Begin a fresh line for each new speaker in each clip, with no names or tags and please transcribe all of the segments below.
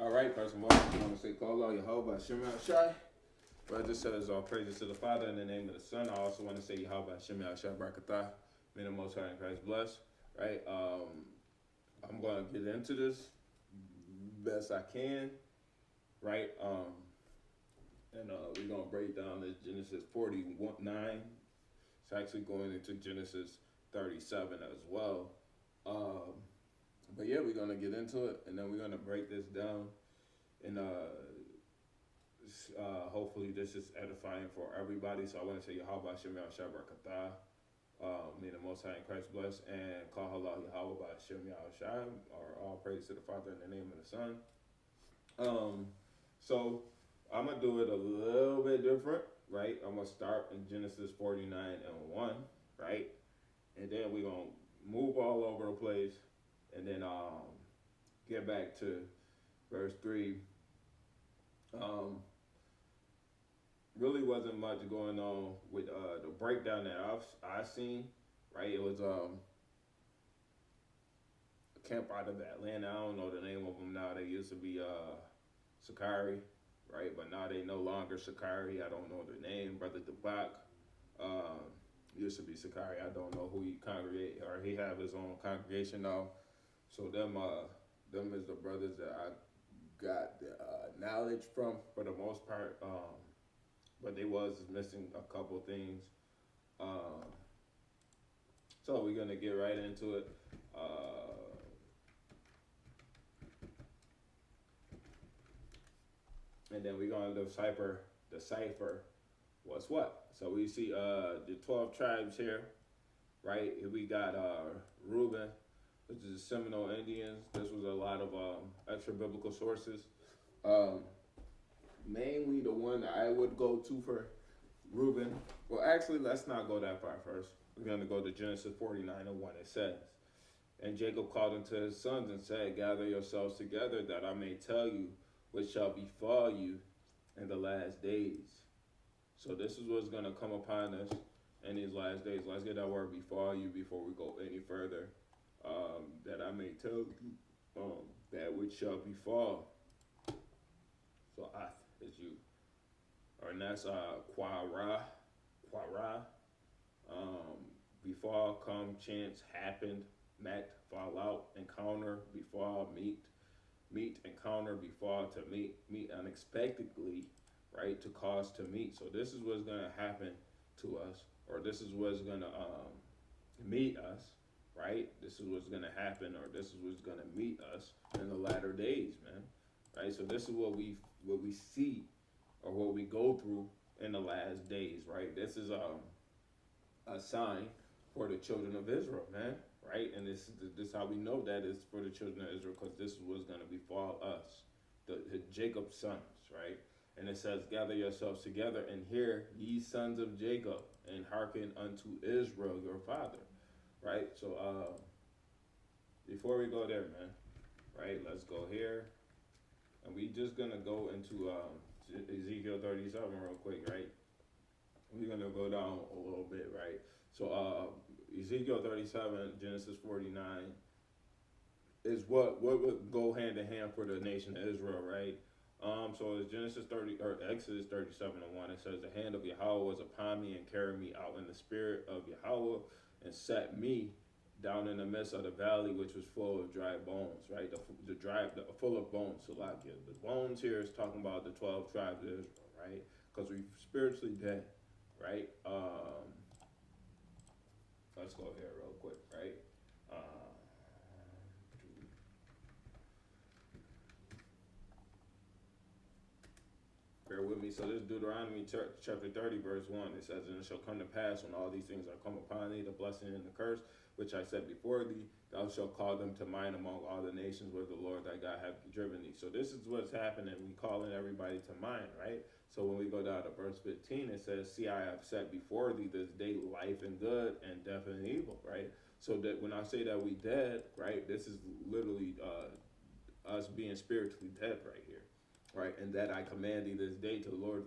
All right, first of all, I want to say, call out Yahweh Shem Shai. But just says all praises to the Father in the name of the Son. I also want to say Yahweh Shem Shai Barakatah. May the Most High in Christ bless. Right? I'm going to get into this best I can. Right? And we're going to break down this Genesis 49. It's actually going into Genesis 37 as well. But yeah, we're going to get into it, and then we're going to break this down. And hopefully this is edifying for everybody. So I want to say Yahweh Shem Shai Barakatah. May the Most High in Christ bless, and call Allah Yahweh Shem Shai, or all praise to the Father in the name of the Son. So I'm going to do it a little bit different, right? I'm going to start in Genesis 49 and 1, right? And then we're going to move all over the place, and then get back to verse 3. Really wasn't much going on with the breakdown that I seen, right? It was a camp out of Atlanta. I don't know the name of them now. They used to be Sakari, right? But now they no longer Sakari. I don't know their name. Brother Debak used to be Sakari. I don't know who he congregate, or he have his own congregation now. So them is the brothers that I got the knowledge from for the most part. But they was missing a couple things. So we're gonna get right into it. And then we're gonna decipher what's what. So we see the 12 tribes here, right? We got Reuben, which is the Seminole Indians. This was a lot of extra biblical sources. Mainly the one that I would go to for Reuben. Well, actually, let's not go that far first. We're going to go to Genesis 49 and 1. It says, "And Jacob called unto his sons and said, Gather yourselves together, that I may tell you what shall befall you in the last days." So this is what's going to come upon us in these last days. Let's get that word befall you before we go any further. That I may tell you that which shall befall. So is you, and that's Quara. Befall, come, chance, happened, met, fall out, encounter, befall, meet, encounter, befall, to meet unexpectedly, right, to cause to meet. So this is what's gonna happen to us, or this is what's gonna meet us, right? This is what's gonna happen, or this is what's gonna meet us in the latter days, man. Right? So this is what we see, or what we go through in the last days, right? This is a sign for the children of Israel, man, right? And this is how we know that it's for the children of Israel, because this is what's going to befall us, the Jacob's sons, right? And it says, "Gather yourselves together, and hear, ye sons of Jacob, and hearken unto Israel your father," right? So before we go there, man, right, let's go here. And we just going to go into Ezekiel 37 real quick, right? We're going to go down a little bit, right? So Ezekiel 37, Genesis 49 is what would go hand in hand for the nation of Israel, right? So it's Genesis 30, or Exodus 37 and 1. It says, "The hand of Yahweh was upon me and carried me out in the spirit of Yahweh and set me down in the midst of the valley, which was full of dry bones," right? Full of bones. So like the bones here is talking about the 12 tribes of Israel, right? Because we're spiritually dead, right? Let's go here real quick, right? Bear with me. So this is Deuteronomy chapter 30, verse 1. It says, "And it shall come to pass when all these things are come upon thee, the blessing and the curse, which I said before thee, thou shalt call them to mind among all the nations where the Lord thy God hath driven thee." So this is what's happening. We calling everybody to mind, right? So when we go down to verse 15, it says, "See, I have set before thee this day life and good, and death and evil," right? So that when I say that we dead, right, this is literally us being spiritually dead right here, right? "And that I command thee this day to the Lord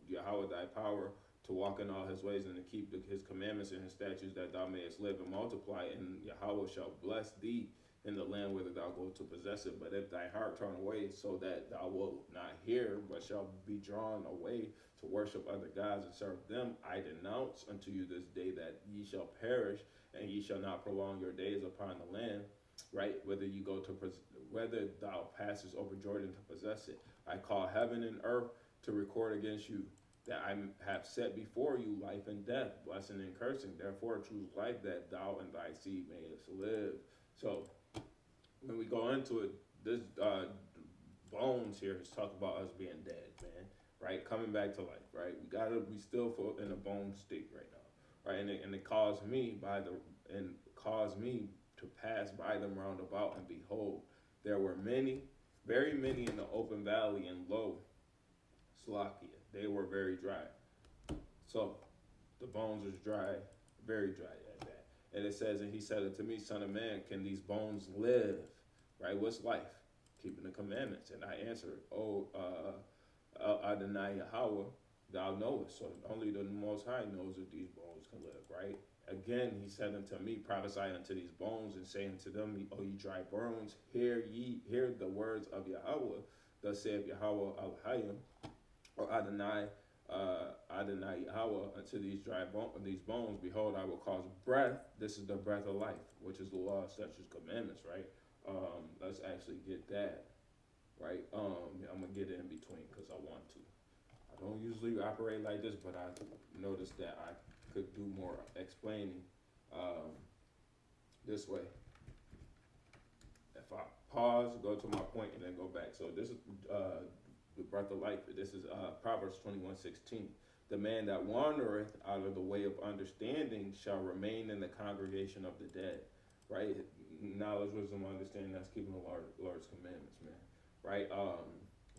Yahweh thy power, to walk in all his ways and to keep his commandments and his statutes, that thou mayest live and multiply. And Yahweh shall bless thee in the land whither thou go to possess it. But if thy heart turn away, so that thou wilt not hear, but shall be drawn away to worship other gods and serve them, I denounce unto you this day that ye shall perish, and ye shall not prolong your days upon the land, right? Whether thou passest over Jordan to possess it. I call heaven and earth to record against you that I have set before you life and death, blessing and cursing. Therefore choose life, that thou and thy seed mayest live. So when we go into it, this bones here is talking about us being dead, man. Right, coming back to life. Right, we still in a bone state right now. Right, and it caused me to pass by them round about, and behold, there were many, very many in the open valley, and lo, Slakia, they were very dry. So the bones was dry, very dry at that. And it says, and he said unto me, Son of man, can these bones live? Right, what's life? Keeping the commandments. And I answered, Adonai Yahweh, thou knowest. So only the Most High knows if these bones can live, right? Again, he said unto me, prophesy unto these bones, and say unto them, O ye dry bones, hear the words of Yahweh. Thus saith Yahweh Al-Hayim, or Adonai Yahweh, unto these bones, behold, I will cause breath. This is the breath of life, which is the law, statutes, commandments, right? Let's actually get that, right? I'm gonna get it in between because I want to. I don't usually operate like this, but I noticed that I could do more explaining this way. If I pause, go to my point, and then go back. So this is the breath of life. This is Proverbs 21:16. The man that wandereth out of the way of understanding shall remain in the congregation of the dead. Right? Knowledge, wisdom, understanding, that's keeping the Lord's commandments, man. Right?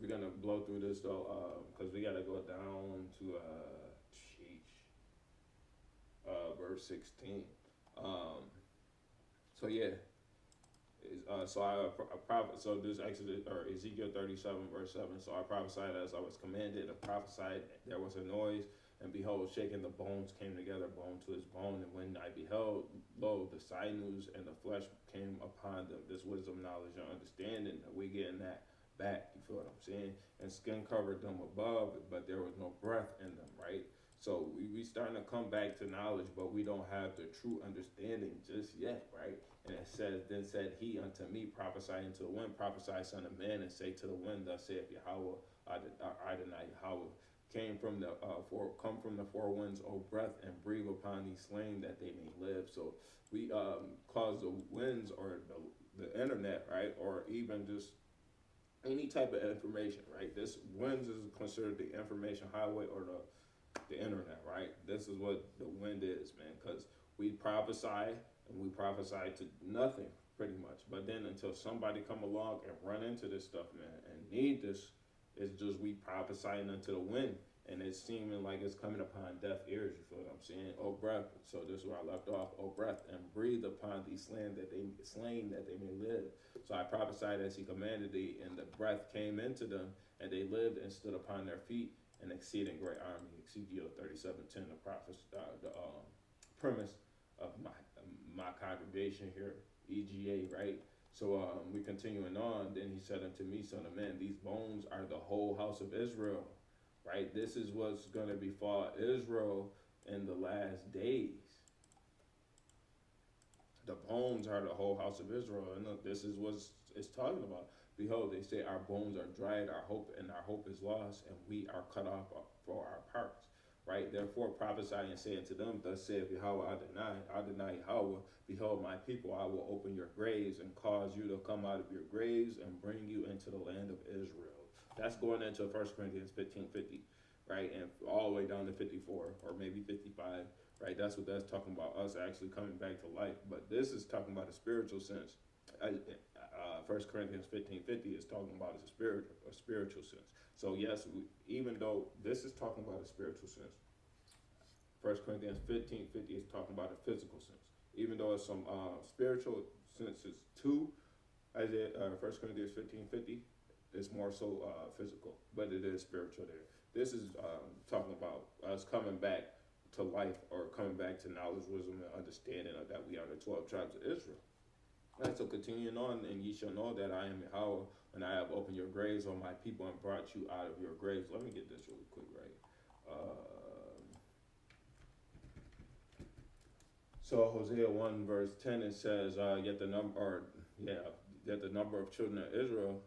We're going to blow through this, though, because we got to go down to verse 16. So, yeah. So this Exodus, or Ezekiel 37, verse 7. So I prophesied as I was commanded. I prophesied, there was a noise, and behold, shaking the bones came together, bone to his bone. And when I beheld, lo, the sinews and the flesh came upon them. This wisdom, knowledge, and understanding. We getting that back. You feel what I'm saying? And skin covered them above, but there was no breath in them. Right. So we starting to come back to knowledge, but we don't have the true understanding just yet, right? And it says, then said he unto me, prophesy into the wind, prophesy, son of man, and say to the wind, thus saith Yahweh, Adonai Yahweh, come from the four winds, O breath, and breathe upon these slain that they may live. So we cause the winds or the internet, right, or even just any type of information, right? This winds is considered the information highway or the internet, right? This is what the wind is, man, because we prophesy and we prophesy to nothing pretty much. But then until somebody come along and run into this stuff, man, and need this, it's just we prophesying unto the wind, and it's seeming like it's coming upon deaf ears. You feel what I'm saying? Oh, breath. So this is where I left off. Oh, breath, and breathe upon these slain that they may live. So I prophesied as he commanded thee, and the breath came into them, and they lived and stood upon their feet, an exceeding great army. Ezekiel 37:10, the premise of my congregation here, EGA, right? So we continuing on. Then he said unto me, son of man, these bones are the whole house of Israel, right? This is what's going to befall Israel in the last days. The bones are the whole house of Israel, and this is what it's talking about. Behold, they say our bones are dried, our hope is lost, and we are cut off for our parts. Right? Therefore prophesy and say unto them, thus saith Yahweh Adonai Yahweh, behold, my people, I will open your graves and cause you to come out of your graves and bring you into the land of Israel. That's going into 1 Corinthians 15:50, right? And all the way down to 54 or maybe 55, right? That's what that's talking about, us actually coming back to life. But this is talking about a spiritual sense. 1 Corinthians 15:50 is talking about a spiritual sense. So yes, even though this is talking about a spiritual sense, 1 Corinthians 15:50 is talking about a physical sense. Even though it's some spiritual senses too, as 1 Corinthians 15:50, it's more so physical, but it is spiritual there. This is talking about us coming back to life, or coming back to knowledge, wisdom, and understanding of that we are the 12 tribes of Israel. Right, so continuing on, and ye shall know that I am Yahweh when I have opened your graves, O my people, and brought you out of your graves. Let me get this really quick, right? So Hosea 1 verse 10, it says, yet the number of children of Israel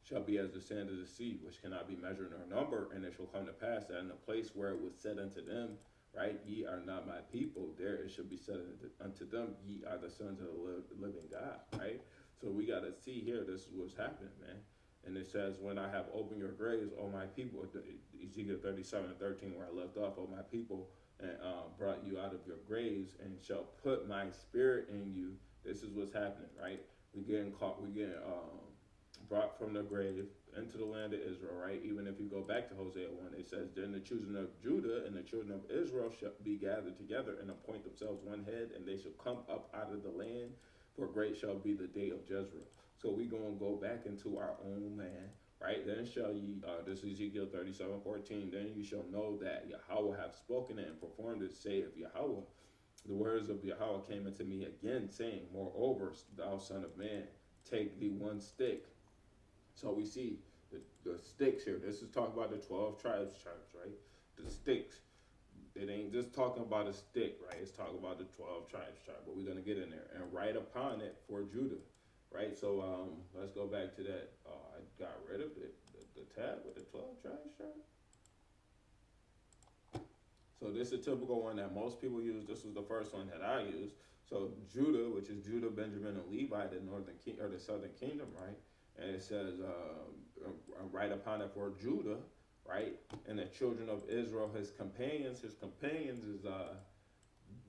shall be as the sand of the sea, which cannot be measured nor numbered, and it shall come to pass that in the place where it was said unto them, right, ye are not my people, there it shall be said unto them, ye are the sons of the living God, right? So we got to see here, this is what's happening, man. And it says, when I have opened your graves, O my people, Ezekiel 37:13, where I left off, O my people, and brought you out of your graves, and shall put my spirit in you. This is what's happening, right? We getting caught, we getting brought from the grave into the land of Israel, right? Even if you go back to Hosea 1, it says, then the children of Judah and the children of Israel shall be gathered together and appoint themselves one head, and they shall come up out of the land, for great shall be the day of Jezreel. So we going to go back into our own land, right? Then shall ye, this is Ezekiel 37:14, then you shall know that Yahweh hath spoken it and performed it, saith Yahweh. The words of Yahweh came unto me again, saying, moreover, thou son of man, take thee one stick. So we see the sticks here. This is talking about the 12 tribes, right? The sticks. It ain't just talking about a stick, right? It's talking about the 12 tribes, but we're going to get in there. And write upon it for Judah, right? So let's go back to that. I got rid of the tab with the 12 tribes chart. So this is a typical one that most people use. This was the first one that I used. So Judah, which is Judah, Benjamin, and Levi, the southern kingdom, right? And it says, write upon it for Judah, right? And the children of Israel, his companions is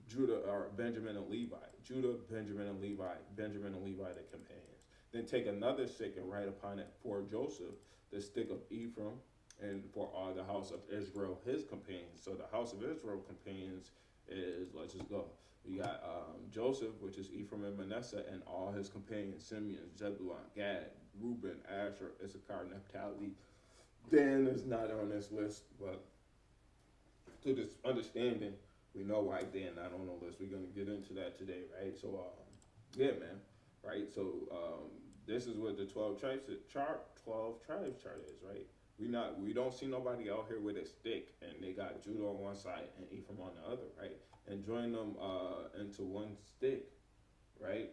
Judah, or Benjamin and Levi. Judah, Benjamin and Levi. Benjamin and Levi, the companions. Then take another stick and write upon it for Joseph, the stick of Ephraim, and for all the house of Israel, his companions. So the house of Israel companions is, let's just go. We got Joseph, which is Ephraim and Manasseh, and all his companions, Simeon, Zebulun, Gad, Reuben, Asher, Issachar, Naphtali. Dan is not on this list, but to this understanding, we know why Dan not on the list. We're going to get into that today, right? So, yeah, man, right? So, this is what the 12 tribes chart is, right? We don't see nobody out here with a stick, and they got Judah on one side and Ephraim on the other, right? And join them into one stick, right?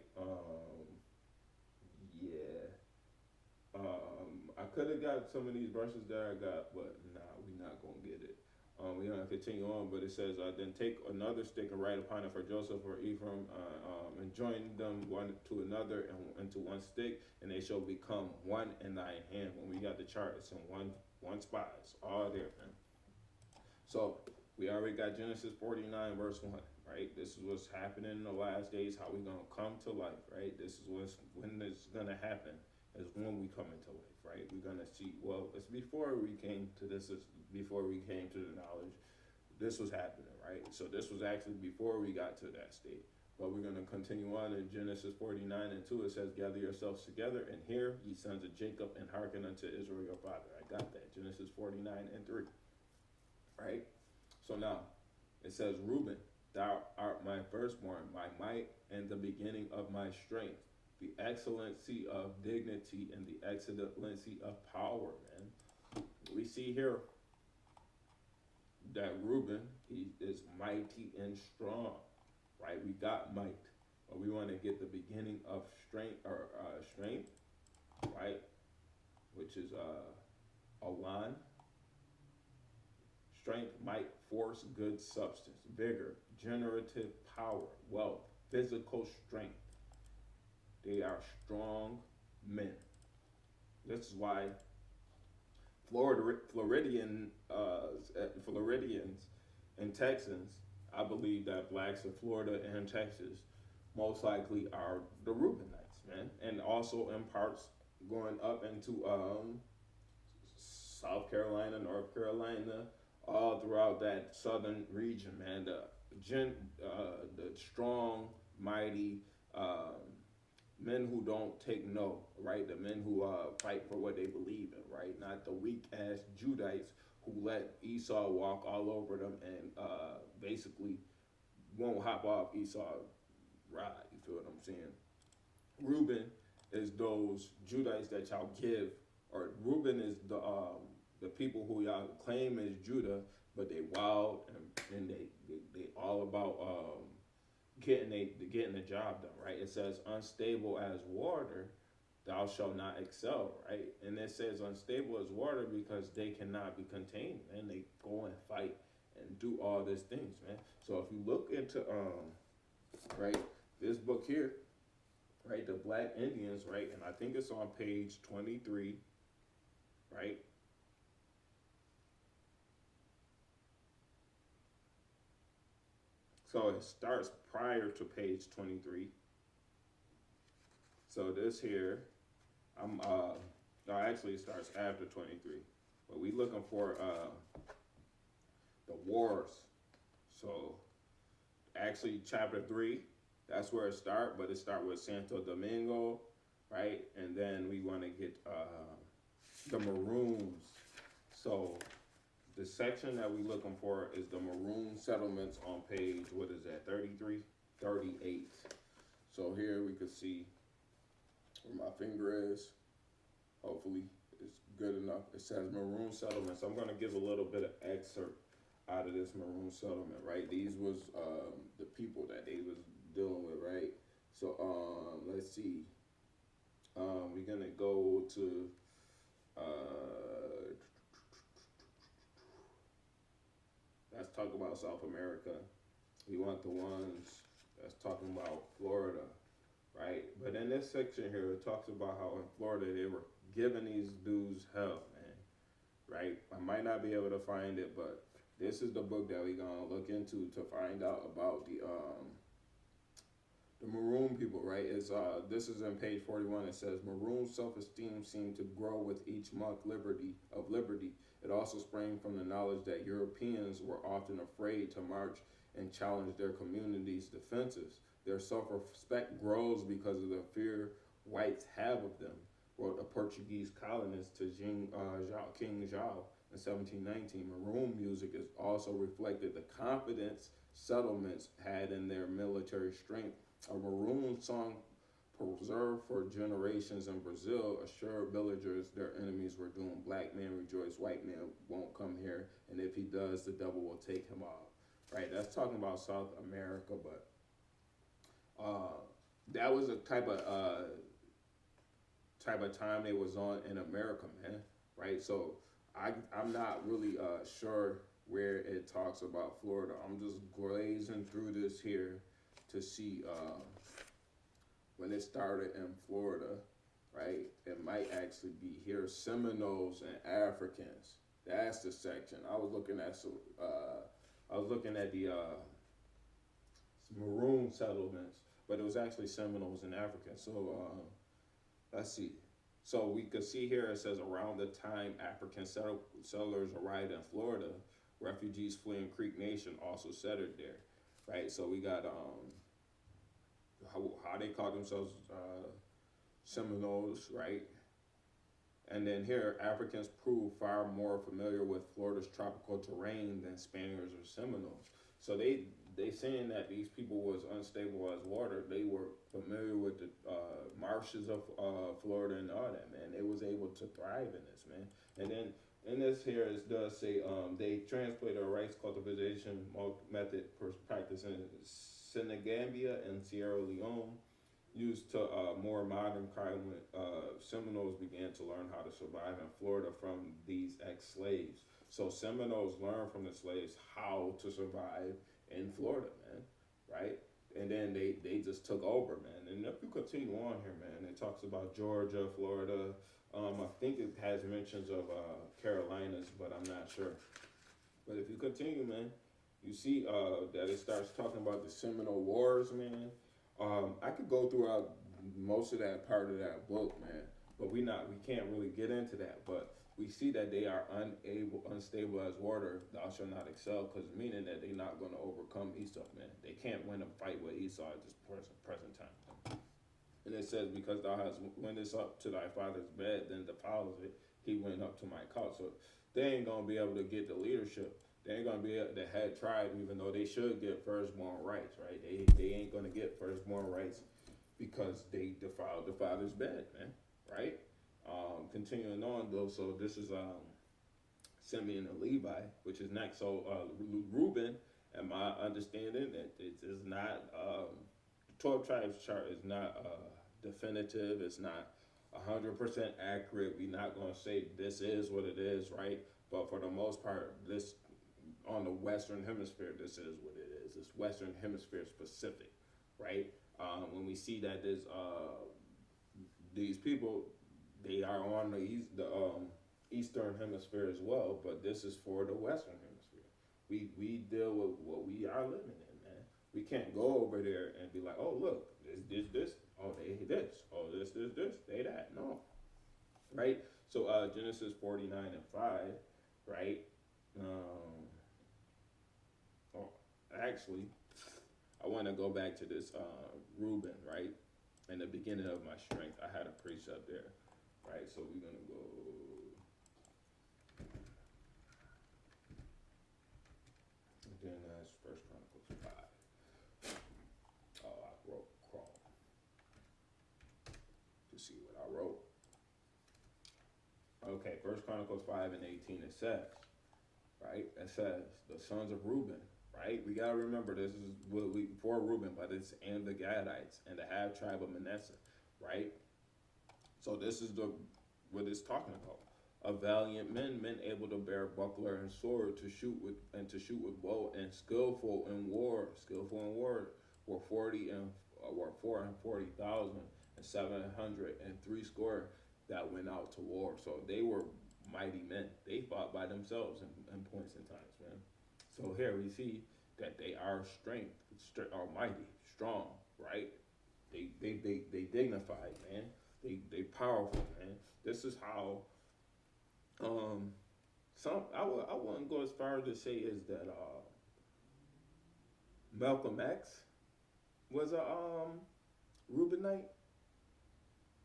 I could have got some of these verses that I got, but nah, we're not gonna get it. We're gonna continue on, but it says, then take another stick and write upon it for Joseph or Ephraim, and join them one to another and into one stick, and they shall become one in thine hand. When we got the chart, it's in one spot. It's all there, man. So we already got Genesis 49 verse 1, right? This is what's happening in the last days, how we're gonna come to life, right? This is when it's gonna happen, is when we come into life, right? We're gonna see, well, it's before we came to this, is before we came to the knowledge, this was happening, right? So this was actually before we got to that state. But we're gonna continue on in Genesis 49:2. It says, gather yourselves together and hear, ye sons of Jacob, and hearken unto Israel your father. I got that, Genesis 49:3, right? So now, it says, Reuben, thou art my firstborn, my might, and the beginning of my strength, the excellency of dignity, and the excellency of power, man. We see here that Reuben, he is mighty and strong, right? We got might, but we want to get the beginning of strength, right? Which is Alan. Strength, might, force, good substance, vigor, generative power, wealth, physical strength. They are strong men. This is why Floridians and Texans, I believe that blacks in Florida and Texas most likely are the Reubenites, man. And also in parts going up into South Carolina, North Carolina, all throughout that southern region, man. The strong, mighty men who don't take no, right? The men who fight for what they believe in, right? Not the weak ass Judites who let Esau walk all over them and basically won't hop off Esau's ride. You feel what I'm saying? Reuben is those Judites that y'all give, or Reuben is the people who y'all claim is Judah, but they wild and they all about getting the job done, right? It says unstable as water, thou shalt not excel, right? And it says unstable as water because they cannot be contained, man. They go and fight and do all these things, man. So if you look into right, this book here, right, the Black Indians, right, and I think it's on page 23, right? So it starts prior to page 23. So this here, no, actually it starts after 23. But we looking for the wars. So actually chapter 3, that's where it start, but it start with Santo Domingo, right? And then we want to get the Maroons. So the section that we looking for is the Maroon settlements on page, what is that, 33, 38. So here we could see where my finger is. Hopefully it's good enough. It says Maroon settlements. I'm going to give a little bit of excerpt out of this Maroon settlement, right? These was the people that they was dealing with, right? So let's see. We're going to go to let's talk about South America. We want the ones that's talking about Florida, right? But in this section here, it talks about how in Florida they were giving these dudes hell, man, right? I might not be able to find it, but this is the book that we're gonna look into to find out about the Maroon people, right? Is this is in page 41. It says Maroon self-esteem seemed to grow with each month of liberty. It also sprang from the knowledge that Europeans were often afraid to march and challenge their community's defenses. Their self-respect grows because of the fear whites have of them, wrote a Portuguese colonist to King João in 1719. Maroon music is also reflected the confidence settlements had in their military strength. A Maroon song preserved for generations in Brazil assured villagers their enemies were doomed. Black man rejoice, white man won't come here, and if he does, the devil will take him off. Right, that's talking about South America, but that was a type of time they was on in America, man. Right, so I'm not really sure where it talks about Florida. I'm just glazing through this here to see when it started in Florida, right? It might actually be here. Seminoles and Africans. That's the section. I was looking at the Maroon settlements, but it was actually Seminoles and Africans. So let's see. So we could see here it says around the time African settlers arrived in Florida, refugees fleeing Creek Nation also settled there, right? So we got how they call themselves Seminoles, right? And then here, Africans proved far more familiar with Florida's tropical terrain than Spaniards or Seminoles. So they saying that these people was unstable as water. They were familiar with the marshes of Florida and all that, man. They was able to thrive in this, man. And then in this here, it does say they transplanted a rice cultivation method practiced in Senegambia and Sierra Leone, used to more modern climate. Seminoles began to learn how to survive in Florida from these ex-slaves. So Seminoles learned from the slaves how to survive in Florida, man, right? And then they just took over, man. And if you continue on here, man, it talks about Georgia, Florida. I think it has mentions of Carolinas, but I'm not sure. But if you continue, man, you see that it starts talking about the Seminole Wars, man. I could go throughout most of that part of that book, man, but we can't really get into that. But we see that they are unstable as water, thou shalt not excel, because meaning that they're not going to overcome Esau, man. They can't win a fight with Esau at this present time. And it says, because thou hast went this up to thy father's bed, then defiles it, he went up to my couch. So they ain't going to be able to get the leadership. They ain't going to be the head tribe, even though they should get firstborn rights, right? They ain't going to get firstborn rights because they defiled the father's bed, man. Right? Continuing on though, so this is Simeon and Levi, which is next. So Reuben, and my understanding that it is not the 12 tribes chart is not definitive. It's not 100% accurate. We're not going to say this is what it is, right? But for the most part, this on the Western Hemisphere, this is what it is. It's Western Hemisphere specific, right? When we see that there's these people, they are on the Eastern Hemisphere as well, but this is for the Western Hemisphere. We deal with what we are living in, man. We can't go over there and be like, oh look, this, oh they this, oh this, they that. No, right? So Genesis 49:5, right? Oh, actually, I want to go back to this Reuben, right? In the beginning of my strength, I had a precept there, right? So we're gonna go. Then that's First Chronicles 5. Oh, I wrote crawl to see what I wrote. Okay, First Chronicles 5:18. It says, right? It says the sons of Reuben. Right, we gotta remember this is what we for Reuben, but it's and the Gadites and the half tribe of Manasseh, right? So this is what it's talking about. A valiant men able to bear buckler and sword to shoot with bow, and skillful in war were 40,000 and 703 score that went out to war. So they were mighty men. They fought by themselves in points and times, man. So here we see that they are almighty, strong, right? They dignified, man. They powerful, man. This is how I wouldn't go as far as to say is that Malcolm X was a Reubenite,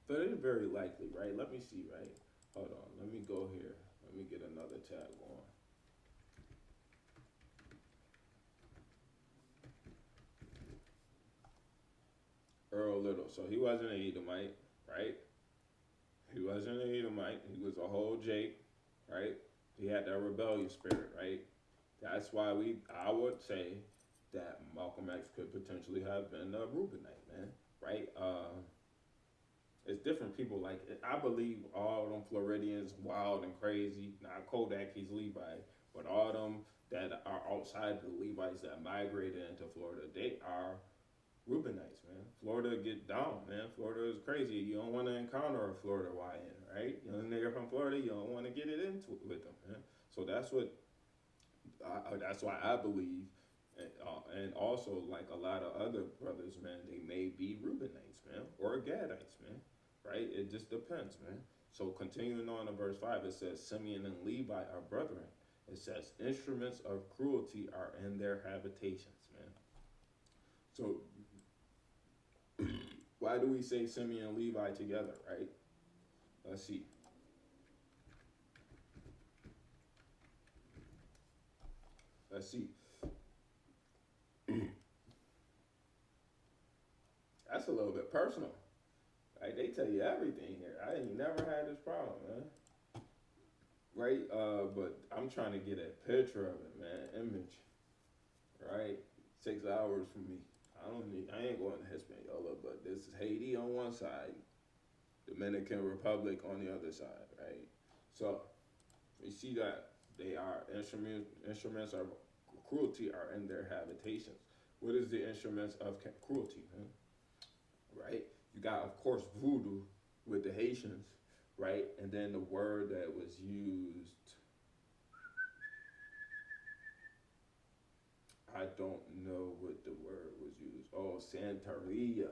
but it's very likely, right? Let me see, right? Hold on, let me go here. Let me get another tab going. Earl Little. So he wasn't an Edomite, right? He wasn't an Edomite. He was a whole Jake, right? He had that rebellious spirit, right? That's why I would say that Malcolm X could potentially have been a Reubenite, man, right? It's different people. Like, I believe all them Floridians wild and crazy. Not Kodak, he's Levi, but all them that are outside the Levites that migrated into Florida, they are Reubenites, man. Florida get down, man. Florida is crazy. You don't want to encounter a Florida YN, right? You know, they're from Florida. You don't want to get it into it with them, man. So that's why I believe, and also like a lot of other brothers, man, they may be Reubenites, man, or Gadites, man, right? It just depends, man. So continuing on in verse 5, it says, Simeon and Levi are brethren. It says, instruments of cruelty are in their habitations, man. So why do we say Simeon and Levi together, right? Let's see. That's a little bit personal. Right? They tell you everything here. I ain't never had this problem, man. Right? But I'm trying to get a picture of it, man. Image. Right? 6 hours for me. I ain't going to Hispaniola, but this is Haiti on one side, Dominican Republic on the other side, right? So we see that they are instruments of cruelty are in their habitations. What is the instruments of cruelty, man? Right? You got, of course, voodoo with the Haitians, right? And then the word that was used, I don't know what the word was used. Oh, Santeria.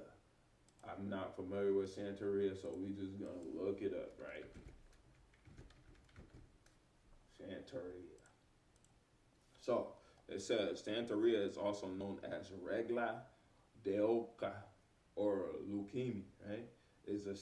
I'm not familiar with Santeria, so we just gonna look it up, right? Santeria. So it says Santeria is also known as Regla Deoca or leukemia, right? It's a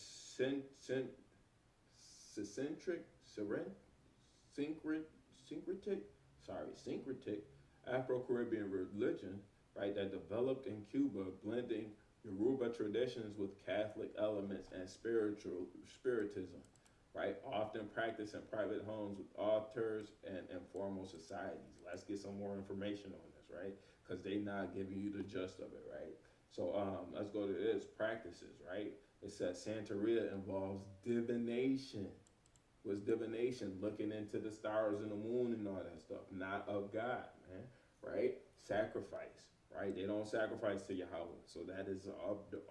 syncretic Afro-Caribbean religion, right, that developed in Cuba, blending Yoruba traditions with Catholic elements and spiritism, right? Often practiced in private homes with altars and informal societies. Let's get some more information on this, right? Because they not giving you the gist of it, right? So let's go to this practices, right? It says Santeria involves divination. Was divination looking into the stars and the moon and all that stuff, not of God, man, right? Sacrifice, right? They don't sacrifice to Yahweh, so that is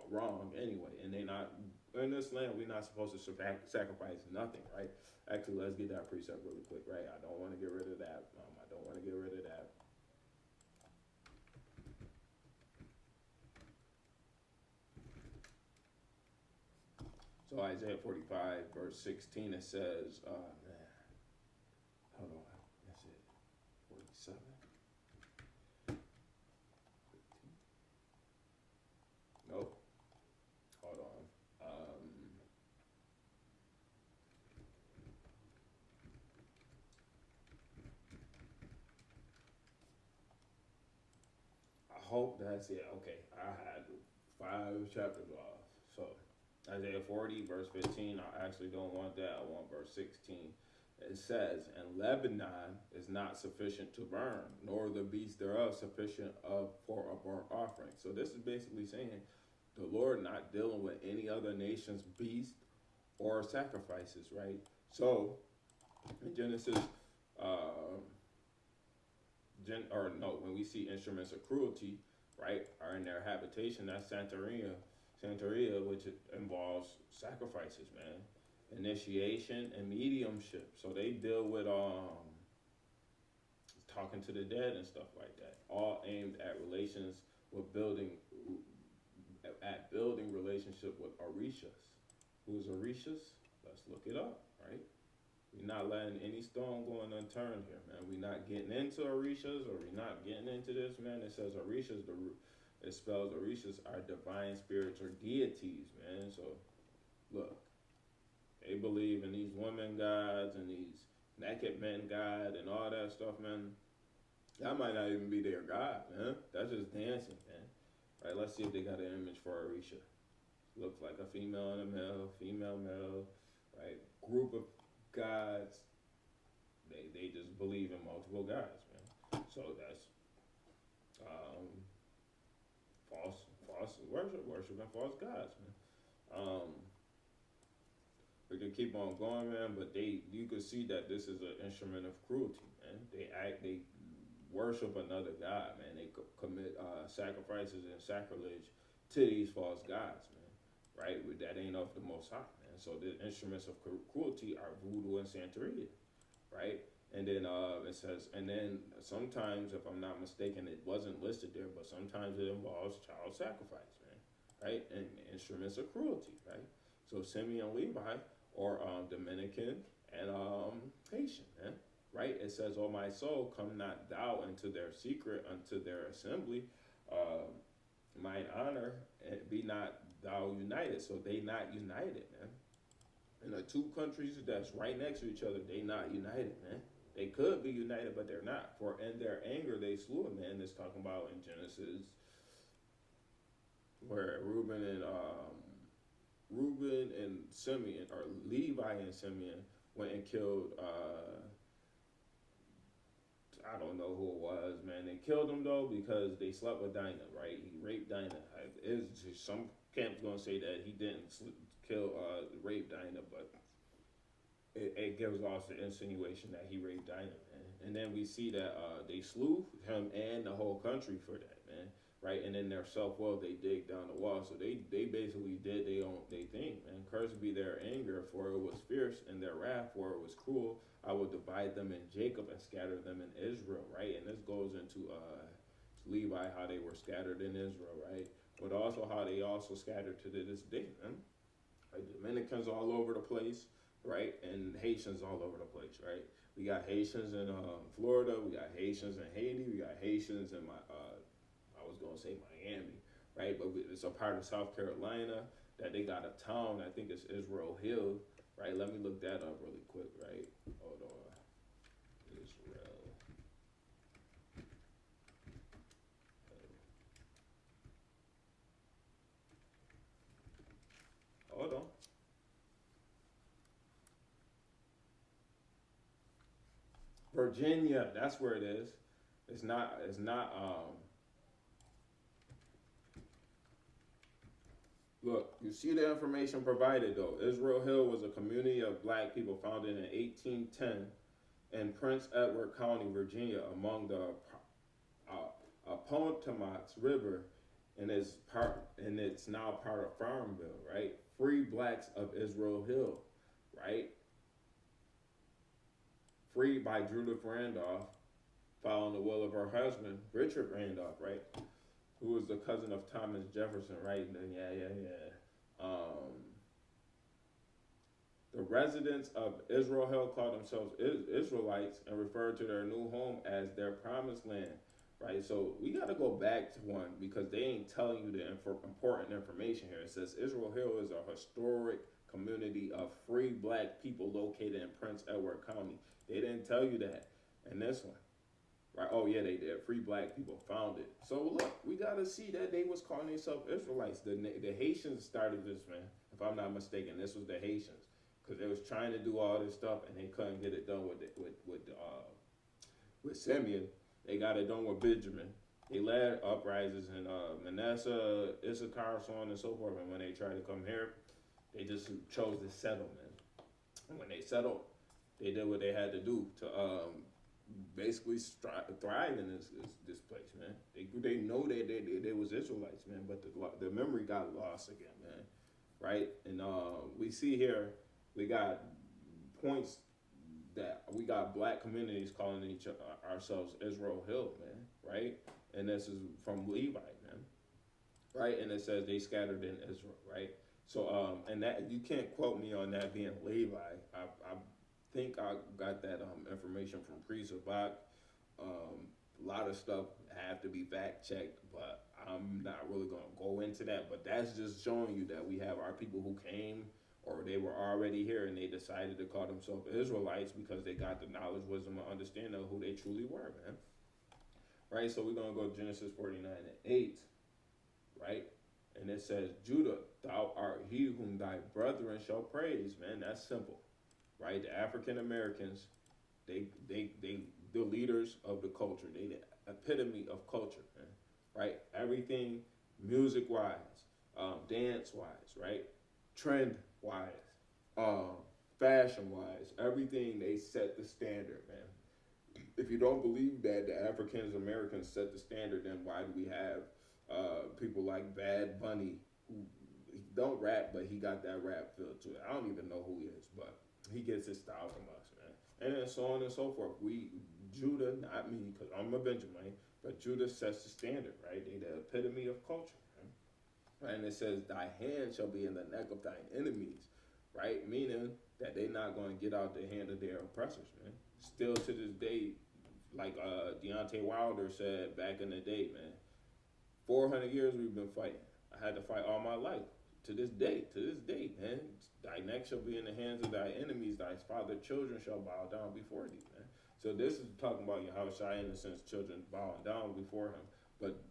wrong anyway. And they not in this land. We're not supposed to sacrifice nothing, right? Actually, let's get that precept really quick, right? I don't want to get rid of that. I don't want to get rid of that. So Isaiah 45, verse 16, it says, man, hold on, that's it, 47. Nope, hold on. I hope that's it. Okay, I had 5 chapters off. So Isaiah 40, verse 15, I actually don't want that. I want verse 16. It says, and Lebanon is not sufficient to burn, nor the beast thereof sufficient for a burnt offering. So this is basically saying the Lord not dealing with any other nation's beast or sacrifices, right? So in Genesis, when we see instruments of cruelty, right, are in their habitation, that's Santeria, which involves sacrifices, man. Initiation and mediumship. So they deal with talking to the dead and stuff like that. All aimed at relations with building relationship with Orishas. Who's Orishas? Let's look it up, right? We're not letting any stone going unturned here, man. We're not getting into Orishas, or we're not getting into this, man. It says Orishas, it spells Orishas are divine spirits or deities, man. So, look, they believe in these women gods and these naked men god and all that stuff, man. That might not even be their god, man. That's just dancing, man. Right, let's see if they got an image for Orisha. Looks like a female and a male, female, male, right? Group of gods. They just believe in multiple gods, man. So that's false worshiping false gods, man. We can keep on going, man, but you could see that this is an instrument of cruelty, man. They worship another god, man. They commit sacrifices and sacrilege to these false gods, man. Right? That ain't of the Most High, man. So the instruments of cruelty are voodoo and Santeria, right? And then it says, and then sometimes, if I'm not mistaken, it wasn't listed there, but sometimes it involves child sacrifice, man, right? And instruments of cruelty, right? So Simeon, Levi, or Dominican and Haitian, man, right? It says, "Oh my soul, come not thou into their secret, unto their assembly, mine honor, and be not thou united." So they not united, man. And the two countries that's right next to each other, they not united, man. They could be united, but they're not. For in their anger they slew a man. That's talking about in Genesis, where Reuben and Simeon, or Levi and Simeon, went and killed, I don't know who it was, man. They killed him, though, because they slept with Dinah, right? He raped Dinah. Some camps going to say that he didn't rape Dinah, but it gives off the insinuation that he raped Dinah, man. And then we see that they slew him and the whole country for that, man. Right, and in their self-will, they dig down the wall. So they basically did they thing, man. Cursed be their anger, for it was fierce, and their wrath, for it was cruel. I will divide them in Jacob and scatter them in Israel, right? And this goes into Levi, how they were scattered in Israel, right? But also how they also scattered to this day, man. Right? Dominicans all over the place, right? And Haitians all over the place, right? We got Haitians in Florida. We got Haitians in Haiti. We got Haitians in I was going to say Miami, right? But it's a part of South Carolina that they got a town, I think it's Israel Hill, right? Let me look that up really quick, right? Hold on. Israel. Virginia, that's where it is. It's not. It's not. Look, you see the information provided though. Israel Hill was a community of black people founded in 1810 in Prince Edward County, Virginia, among the Potomac River, and it's now part of Farmville, right? Free blacks of Israel Hill, right? Freed by Judith Randolph, following the will of her husband, Richard Randolph, right? Who was the cousin of Thomas Jefferson, right? Yeah. The residents of Israel Hill called themselves Israelites and referred to their new home as their promised land, right? So we got to go back to one because they ain't telling you the important information here. It says Israel Hill is a historic community of free black people located in Prince Edward County. They didn't tell you that in this one. Right? Oh yeah, they did. Free black people found it. So look, we gotta see that they was calling themselves Israelites. The Haitians started this, man. If I'm not mistaken, this was the Haitians because they was trying to do all this stuff and they couldn't get it done with Simeon. They got it done with Benjamin. They led uprisings in Manasseh, Issachar, so on and so forth. And when they tried to come here, they just chose to settle, man. And when they settled, they did what they had to do to basically thrive in this place, man. They know they was Israelites, man, but the memory got lost again, man. Right? And we see here we got points that we got black communities calling ourselves Israel Hill, man. Right? And this is from Levi, man. Right? And it says they scattered in Israel, right? So and that you can't quote me on that being Levi. I think I got that information from Priest Sabak. A lot of stuff have to be fact checked, but I'm not really going to go into that. But that's just showing you that we have our people who came or they were already here and they decided to call themselves Israelites because they got the knowledge, wisdom, and understanding of who they truly were, man. Right? So we're going to go Genesis 49:8, right? And it says, Judah, thou art he whom thy brethren shall praise, man. That's simple. Right, the African Americans, they the leaders of the culture. They the epitome of culture, man. Right, everything, music wise, dance wise, right, trend wise, fashion wise, everything they set the standard, man. If you don't believe that the African Americans set the standard, then why do we have people like Bad Bunny who he don't rap, but he got that rap feel to it? I don't even know who he is, but he gets his style from us, man. And then so on and so forth. Judah, not me, because I'm a Benjamin, but Judah sets the standard, right? They the epitome of culture, right? And it says, thy hand shall be in the neck of thine enemies, right? Meaning that they're not going to get out the hand of their oppressors, man. Still to this day, like Deontay Wilder said back in the day, man, 400 years we've been fighting. I had to fight all my life. To this day, man. Thy neck shall be in the hands of thy enemies, thy father's children shall bow down before thee, man. So this is talking about Yahushua in the sense children bowing down before him. But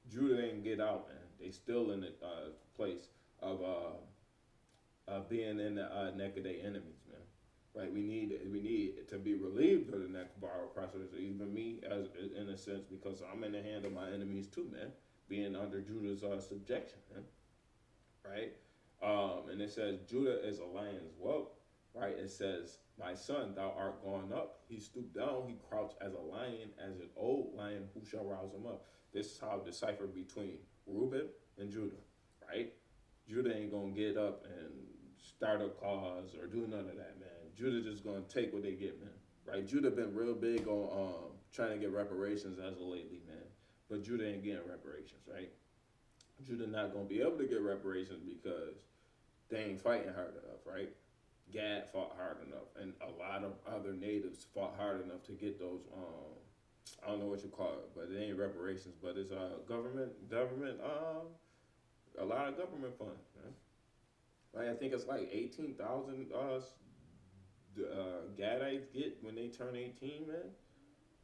Judah didn't get out, man. They still in the place of being in the neck of their enemies, man. Right? We need to be relieved of the neck of our oppressors, even me as in a sense, because I'm in the hand of my enemies too, man. Being under Judah's subjection, man. Right? And it says, Judah is a lion's whelp, right? It says, my son, thou art gone up. He stooped down, he crouched as a lion, as an old lion, who shall rouse him up? This is how I decipher between Reuben and Judah, right? Judah ain't going to get up and start a cause or do none of that, man. Judah just going to take what they get, man, right? Judah been real big on trying to get reparations as of lately, man. But Judah ain't getting reparations, right? Judah not going to be able to get reparations because they ain't fighting hard enough, right? Gad fought hard enough, and a lot of other natives fought hard enough to get those, I don't know what you call it, but it ain't reparations, but it's government, a lot of government funds, man. Right? I think it's like 18,000 Gadites get when they turn 18, man.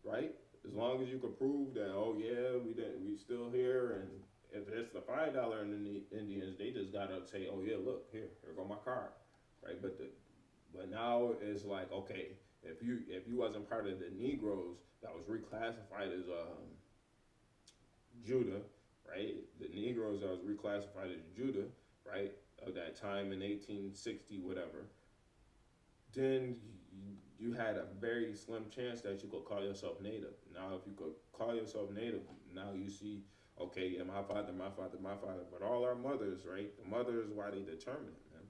Right? As long as you can prove that, oh yeah, we still here, and if it's the $5 Indians, they just gotta say, oh yeah, look, here go my card, right? But now it's like, okay, If you wasn't part of the Negroes that was reclassified as Judah, right? The Negroes that was reclassified as Judah, right? Of that time in 1860, whatever. Then you had a very slim chance that you could call yourself native. Now, if you could call yourself native, now you see, okay, yeah, my father, my father, my father, but all our mothers, right? The mother is why they determine it, man.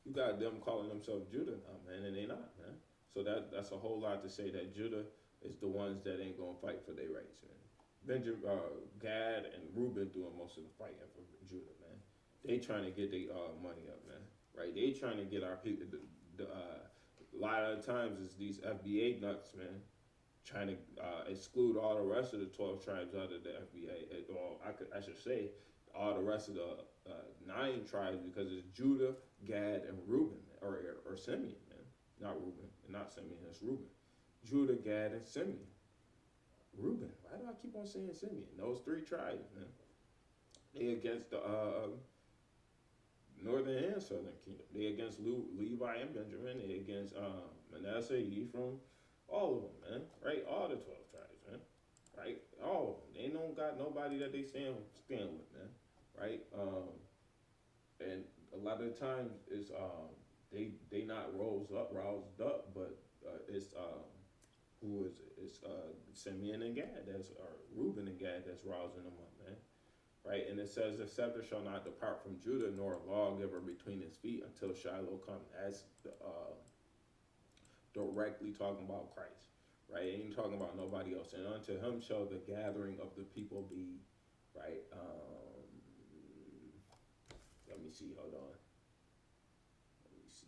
You got them calling themselves Judah now, man, and they not, man. So that's a whole lot to say that Judah is the ones that ain't gonna fight for their rights, man. Benjamin, Gad, and Reuben doing most of the fighting for Judah, man. They trying to get their money up, man. Right? They trying to get our people. A lot of the times it's these FBA nuts, man, trying to exclude all the rest of the 12 tribes out of the FBA. Well, I should say all the rest of the 9 tribes because it's Judah, Gad, and Reuben, or Simeon, man. Not Reuben, not Simeon, it's Reuben. Judah, Gad, and Simeon. Reuben. Why do I keep on saying Simeon? Those 3 tribes, man. They against the northern and southern kingdom. They against Levi and Benjamin. They against Manasseh, Ephraim, all of them, man. Right? All the 12 tribes, man. Right? All of them. They don't got nobody that they stand with, man. Right? And a lot of the times it's they not roused up, but it's who is it? It's Simeon and Gad, or Reuben and Gad that's rousing them up, man. Right, and it says the scepter shall not depart from Judah, nor a lawgiver between his feet until Shiloh come. That's directly talking about Christ, right? It ain't talking about nobody else. And unto him shall the gathering of the people be, right? Let me see. Hold on. Let me see.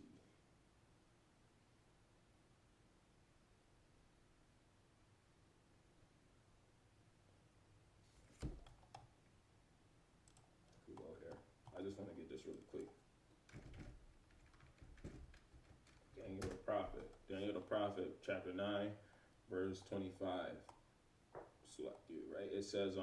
We go here. I just want to get this really quick. Daniel the prophet, chapter 9, verse 25. Select you, right? It says,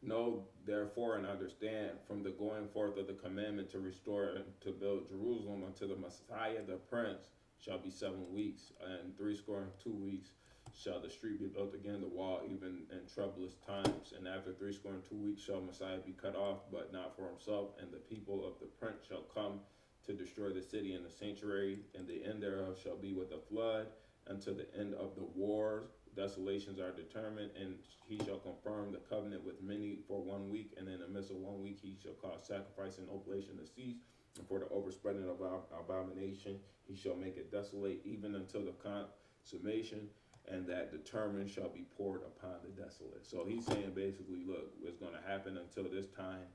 know therefore and understand from the going forth of the commandment to restore and to build Jerusalem unto the Messiah the Prince shall be 7 weeks, and 62 weeks shall the street be built again, the wall even in troublous times. And after 62 weeks shall Messiah be cut off, but not for himself, and the people of the Prince shall come to destroy the city and the sanctuary, and the end thereof shall be with a flood until the end of the wars. Desolations are determined, and he shall confirm the covenant with many for 1 week, and in the midst of 1 week he shall cause sacrifice and oblation to cease, and for the overspreading of abomination he shall make it desolate even until the consummation, and that determined shall be poured upon the desolate. So he's saying basically, look, what's going to happen until this time,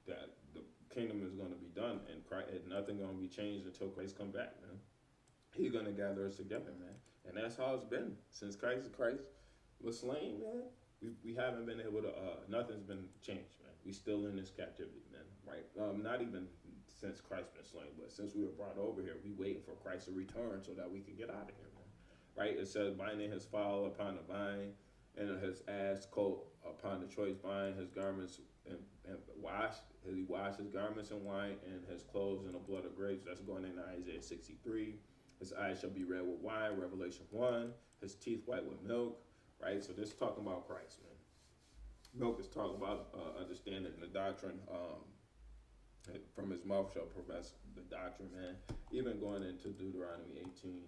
that the kingdom is going to be done, and nothing going to be changed until Christ come back, man. He's going to gather us together, man. And that's how it's been since Christ was slain, man. We haven't been able to, nothing's been changed, man. We still in this captivity, man, right? Not even since Christ been slain, but since we were brought over here, we waiting for Christ to return so that we can get out of here, man. Right? It says, binding his fowl upon the vine, and his ass coat upon the choice vine, his garments and he washed his garments in wine, and his clothes in the blood of grapes. That's going in Isaiah 63. His eyes shall be red with wine, Revelation 1. His teeth white with milk, right? So this is talking about Christ, man. Milk is talking about understanding the doctrine. From his mouth shall profess the doctrine, man. Even going into Deuteronomy 18,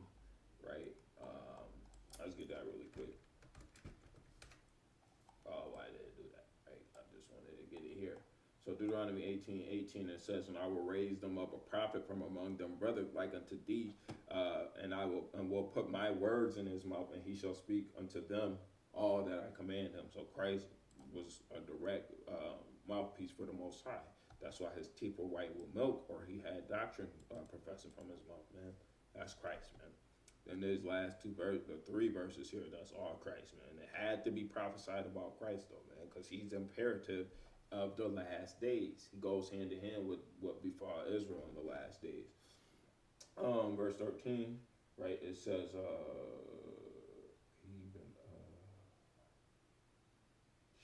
right? Let's get that really quick. Oh, why did it do that? Right? I just wanted to get it here. So Deuteronomy 18:18, it says, and I will raise them up a prophet from among them, brother like unto thee, and I will put my words in his mouth, and he shall speak unto them all that I command him. So Christ was a direct mouthpiece for the Most High. That's why his teeth were white with milk, or he had doctrine professing from his mouth, man. That's Christ, man. And these last the 3 verses here, that's all Christ, man. It had to be prophesied about Christ, though, man, because he's imperative of the last days. He goes hand in hand with what befall Israel in the last days. Verse 13, right? It says,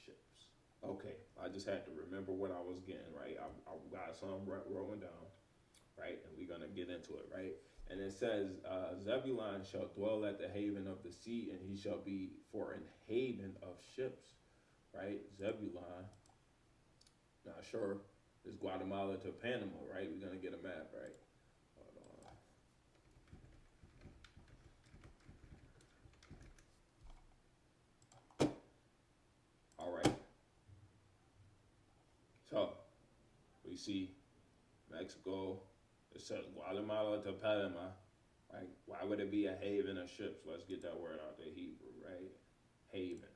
ships. Okay, I just had to remember what I was getting, right? I got some rolling down, right? And we're gonna get into it, right? And it says, Zebulun shall dwell at the haven of the sea, and he shall be for an haven of ships, right? Zebulun, not sure, is Guatemala to Panama, right? We're going to get a map, right? Hold on. All right. So, we see Mexico, it says Guatemala to Panama, right? Why would it be a haven of ships? Let's get that word out there, Hebrew, right? Haven.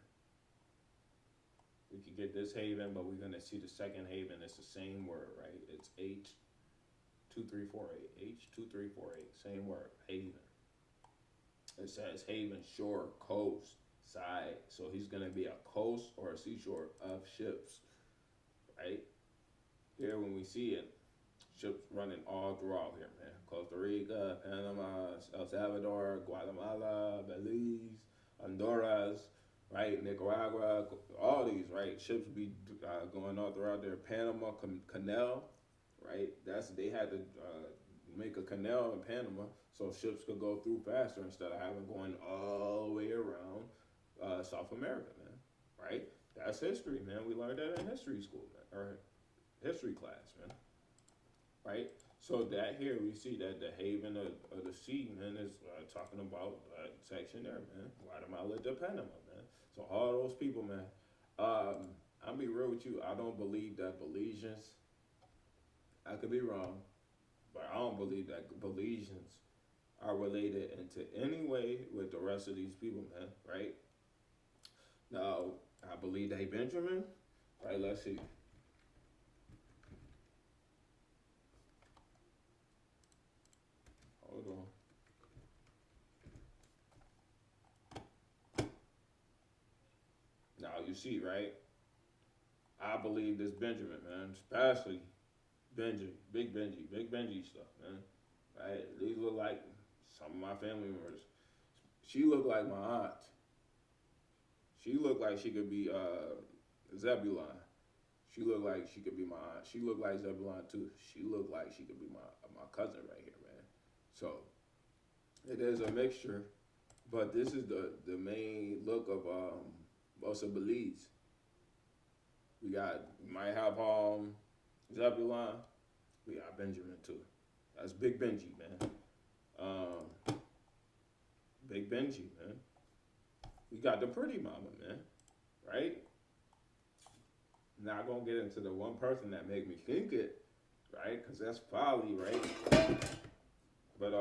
We could get this haven, but we're gonna see the second haven. It's the same word, right? It's H2348. H2348. Same word. Haven. It says haven, shore, coast, side. So he's gonna be a coast or a seashore of ships, right? Here when we see it, ships running all throughout here, man. Costa Rica, Panama, El Salvador, Guatemala, Belize, Honduras, right? Nicaragua, all these, right? Ships be going all throughout there. Panama Canal, right? They had to make a canal in Panama so ships could go through faster instead of having going all the way around South America, man. Right? That's history, man. We learned that in history school, man, or history class, man. Right? So that here we see that the haven of the sea, man, is talking about that section there, man. Guatemala to Panama, man. So all those people, man. I'll be real with you. I don't believe that Belizeans. I could be wrong, but I don't believe that Belizeans are related into any way with the rest of these people, man. Right? Now, I believe they Benjamin. Right? Let's see. Hold on. Now you see, right? I believe this Benjamin, man, especially Big Benji stuff, man. Right? These look like some of my family members. She looked like my aunt. She looked like she could be Zebulon. She looked like she could be my aunt. She looked like Zebulon too. She looked like she could be my cousin right here, man. So it is a mixture, but this is the main look of most of Belize. We might have Zebulon. We got Benjamin too. That's Big Benji, man. Big Benji, man. We got the pretty mama, man. Right? Not gonna get into the one person that made me think it, right? Because that's folly, right? But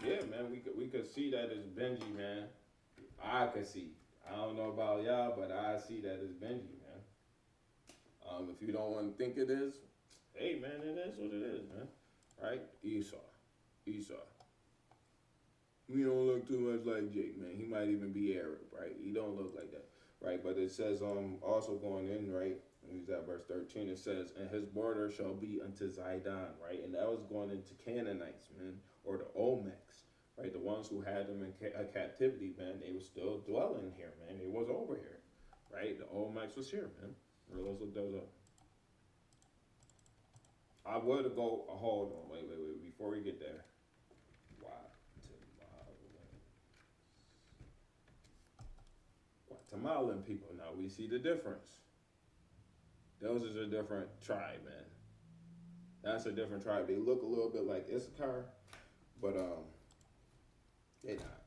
yeah, man, we could see that as Benji, man. I could see. I don't know about y'all, but I see that as Benji, man. If you don't want to think it is, hey, man, it is what it is, man. Right? Esau. He don't look too much like Jake, man. He might even be Arab, right? He don't look like that, right? But it says, also going in, right? He's at verse 13. It says, and his border shall be unto Zidon, right? And that was going into Canaanites, man, or the Olmecs, right? The ones who had them in captivity, man. They were still dwelling here, man. They was over here, right? The Olmecs was here, man. Let's look those up. I would go. Hold on, wait. Before we get there, Guatemalan people. Now we see the difference. Those is a different tribe, man. That's a different tribe. They look a little bit like Issachar, but they're not.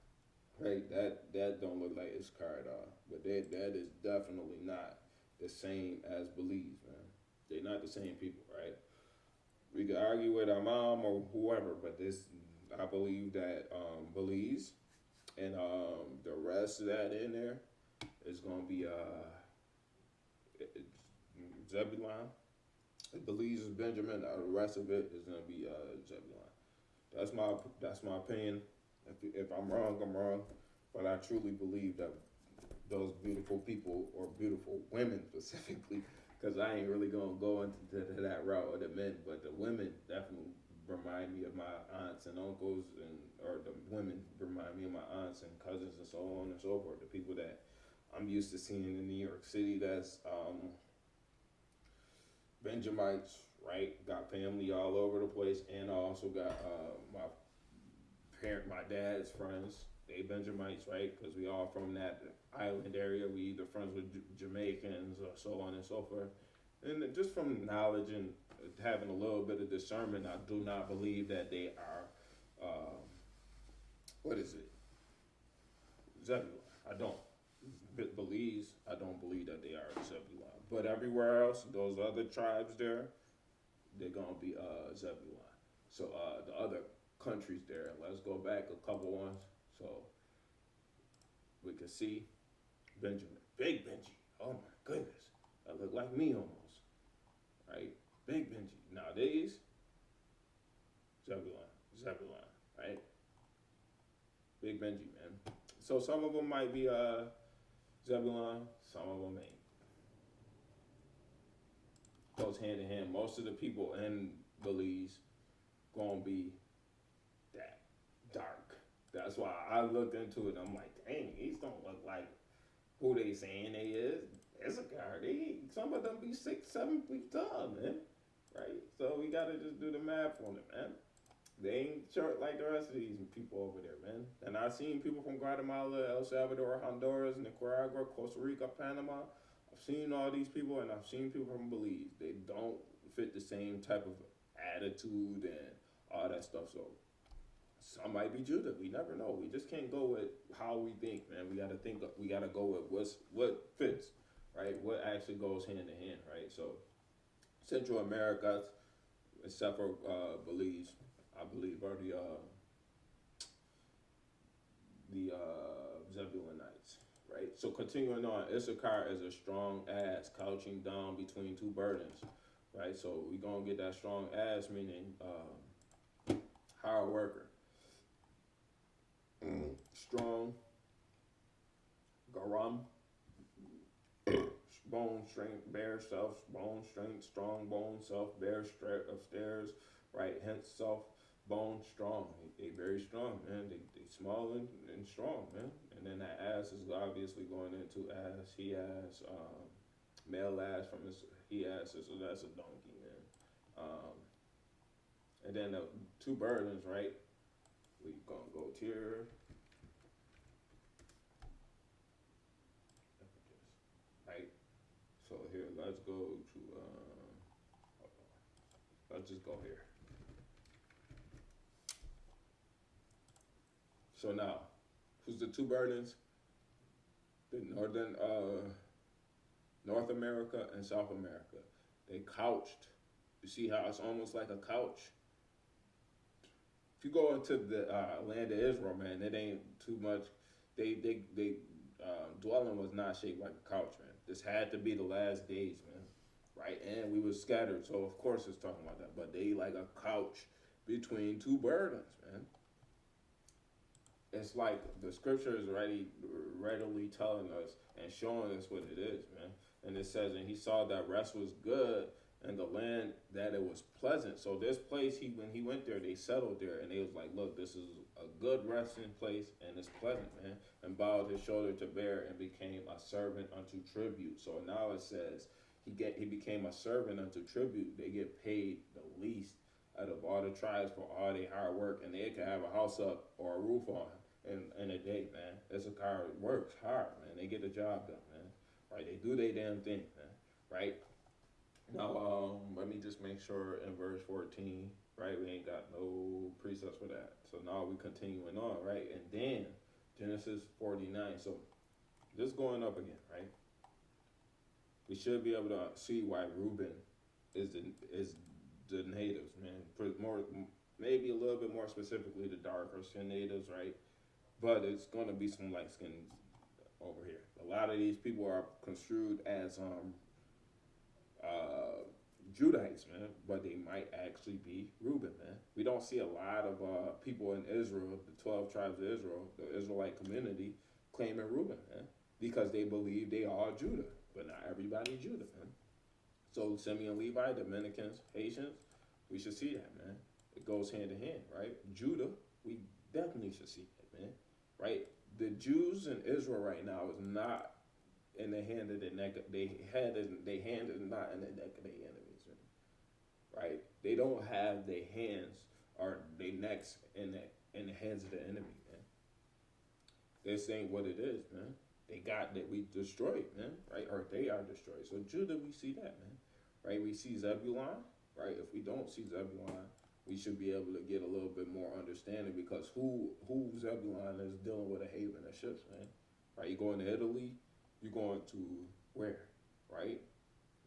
Right? That don't look like Issachar at all. But that is definitely not the same as Belize, man. They're not the same people, right? We could argue with our mom or whoever, but I believe that Belize and the rest of that in there is gonna be Zebulon. Belize is Benjamin. The rest of it is gonna be Zebulon. That's my opinion. If I'm wrong, I'm wrong. But I truly believe that those beautiful people, or beautiful women specifically, because I ain't really gonna go into that route of the men, but the women definitely remind me of my aunts and uncles, or the women remind me of my aunts and cousins and so on and so forth. The people that I'm used to seeing in New York City, that's Benjamites, right? Got family all over the place, and I also got my my dad's friends, they Benjamites, right? Because we all from that island area. We either friends with Jamaicans or so on and so forth. And just from knowledge and having a little bit of discernment, I do not believe that they are, what is it? Zebulon. I don't. Belize, I don't believe that they are Zebulon. But everywhere else, those other tribes there, they're going to be Zebulon. So the other countries there, let's go back a couple ones. So we can see Benjamin. Big Benji. Oh my goodness. That look like me almost. Right? Big Benji. Nowadays, Zebulon. Right? Big Benji, man. So some of them might be Zebulon, some of them ain't. Goes hand in hand. Most of the people in Belize gonna be that dark. That's why I looked into it. And I'm like, dang, these don't look like who they saying they is. Issachar, some of them be 6-7 feet tall, man. Right? So we gotta just do the math on it, man. They ain't short like the rest of these people over there, man. And I've seen people from Guatemala, El Salvador, Honduras, Nicaragua, Costa Rica, Panama. I've seen all these people, and I've seen people from Belize. They don't fit the same type of attitude and all that stuff. So some might be Judah. We never know. We just can't go with how we think, man. We gotta think. We gotta go with what fits, right? What actually goes hand in hand, right? So Central America, except for Belize, I believe are the Zebulonites, right? So continuing on, Issachar is a strong ass couching down between two burdens, right? So we gonna get that strong ass, meaning hard worker, strong, garam, bone strength, bear self, bone strength, strong bone self, bear strength of stairs, right? Hence self. Bone strong, they very strong, man. They small and strong, man. And then that ass is obviously going into ass. He has male ass from his he has, so that's a donkey, man. And then the two burdens, right? We gonna go here. Right. So here, let's go to. Let's just go here. So now, who's the two burdens? The northern North America and South America. They couched. You see how it's almost like a couch? If you go into the land of Israel, man, it ain't too much. They dwelling was not shaped like a couch, man. This had to be the last days, man. Right? And we were scattered, so of course it's talking about that. But they like a couch between two burdens, man. It's like the scripture is readily telling us and showing us what it is, man. And it says, and he saw that rest was good and the land that it was pleasant. So this place, when he went there, they settled there, and they was like, look, this is a good resting place and it's pleasant, man. And bowed his shoulder to bear and became a servant unto tribute. So now it says he became a servant unto tribute. They get paid the least out of all the tribes for all their hard work, and they could have a house up or a roof on in a day, man. Issachar works hard, man. They get the job done, man. Right? They do their damn thing, man. Right? Now, let me just make sure in verse 14, right? We ain't got no precepts for that. So now we continuing on, right? And then Genesis 49. So just going up again, right? We should be able to see why Reuben is the natives, man. More, maybe a little bit more specifically the darker skin natives, right? But it's going to be some light skins over here. A lot of these people are construed as Judites, man, but they might actually be Reuben, man. We don't see a lot of people in Israel, the 12 tribes of Israel, the Israelite community, claiming Reuben, man, because they believe they are Judah, but not everybody Judah, man. So Simeon, Levi, Dominicans, Haitians, we should see that, man. It goes hand in hand, right? Judah, we definitely should see that, man, right? The Jews in Israel right now is not in the hand of their neck. Their hand is not in the neck of their enemies, man. Right? They don't have their hands or their necks in in the hands of the enemy, man. This ain't what it is, man. They got that we destroyed, man, right? Or they are destroyed. So Judah, we see that, man, right? We see Zebulon, right? If we don't see Zebulon, we should be able to get a little bit more understanding, because who Zebulon is dealing with a haven of ships, man, right? You going to Italy, you going to where, right?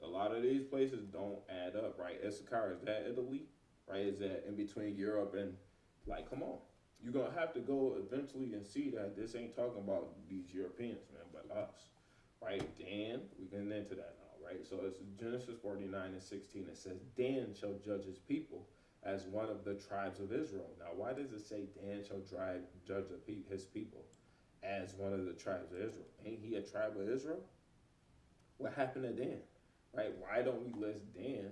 A lot of these places don't add up, right? Issachar, is that Italy, right? Is that in between Europe and, like, come on. You're going to have to go eventually and see that this ain't talking about these Europeans, man, but us, right? Dan, we're getting into that now, right? So it's Genesis 49:16. It says, Dan shall judge his people as one of the tribes of Israel. Now, why does it say Dan shall judge his people as one of the tribes of Israel? Ain't he a tribe of Israel? What happened to Dan, right? Why don't we list Dan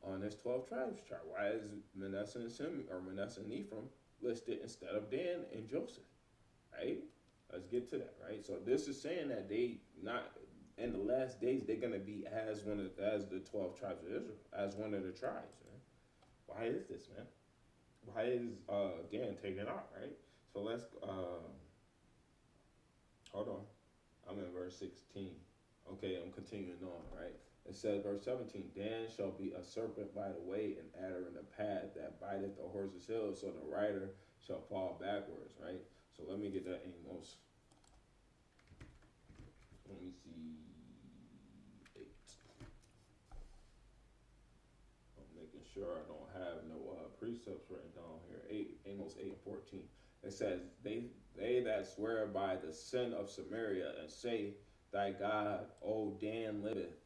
on this 12 tribes chart? Why is Manasseh and Ephraim listed instead of Dan and Joseph, right? Let's get to that, right? So this is saying that they not in the last days they're gonna be as the 12 tribes of Israel, as one of the tribes, man. Why is this, man? Why is Dan taken out, right? So let's hold on. I'm in verse 16. Okay, I'm continuing on, right? It says, verse 17, Dan shall be a serpent by the way, and adder in the path that biteth the horse's heel, so the rider shall fall backwards, right? So let me get that Amos. Let me see. 8. I'm making sure I don't have no precepts written down here. 8, Amos 8:14. It says, they that swear by the sin of Samaria and say, thy God, O Dan, liveth.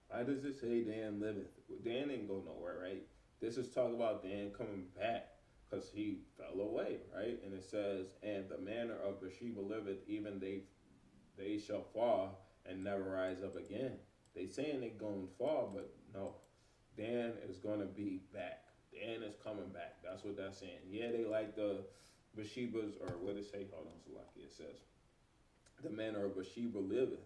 Why does it say Dan liveth? Dan ain't go nowhere, right? This is talking about Dan coming back because he fell away, right? And it says, and the manner of Bathsheba liveth, even they shall fall and never rise up again. They saying they going to fall, but no. Dan is going to be back. Dan is coming back. That's what that's saying. Yeah, they like the Bathsheba's, or what it say? Hold on, Salaki. It says, the manner of Bathsheba liveth,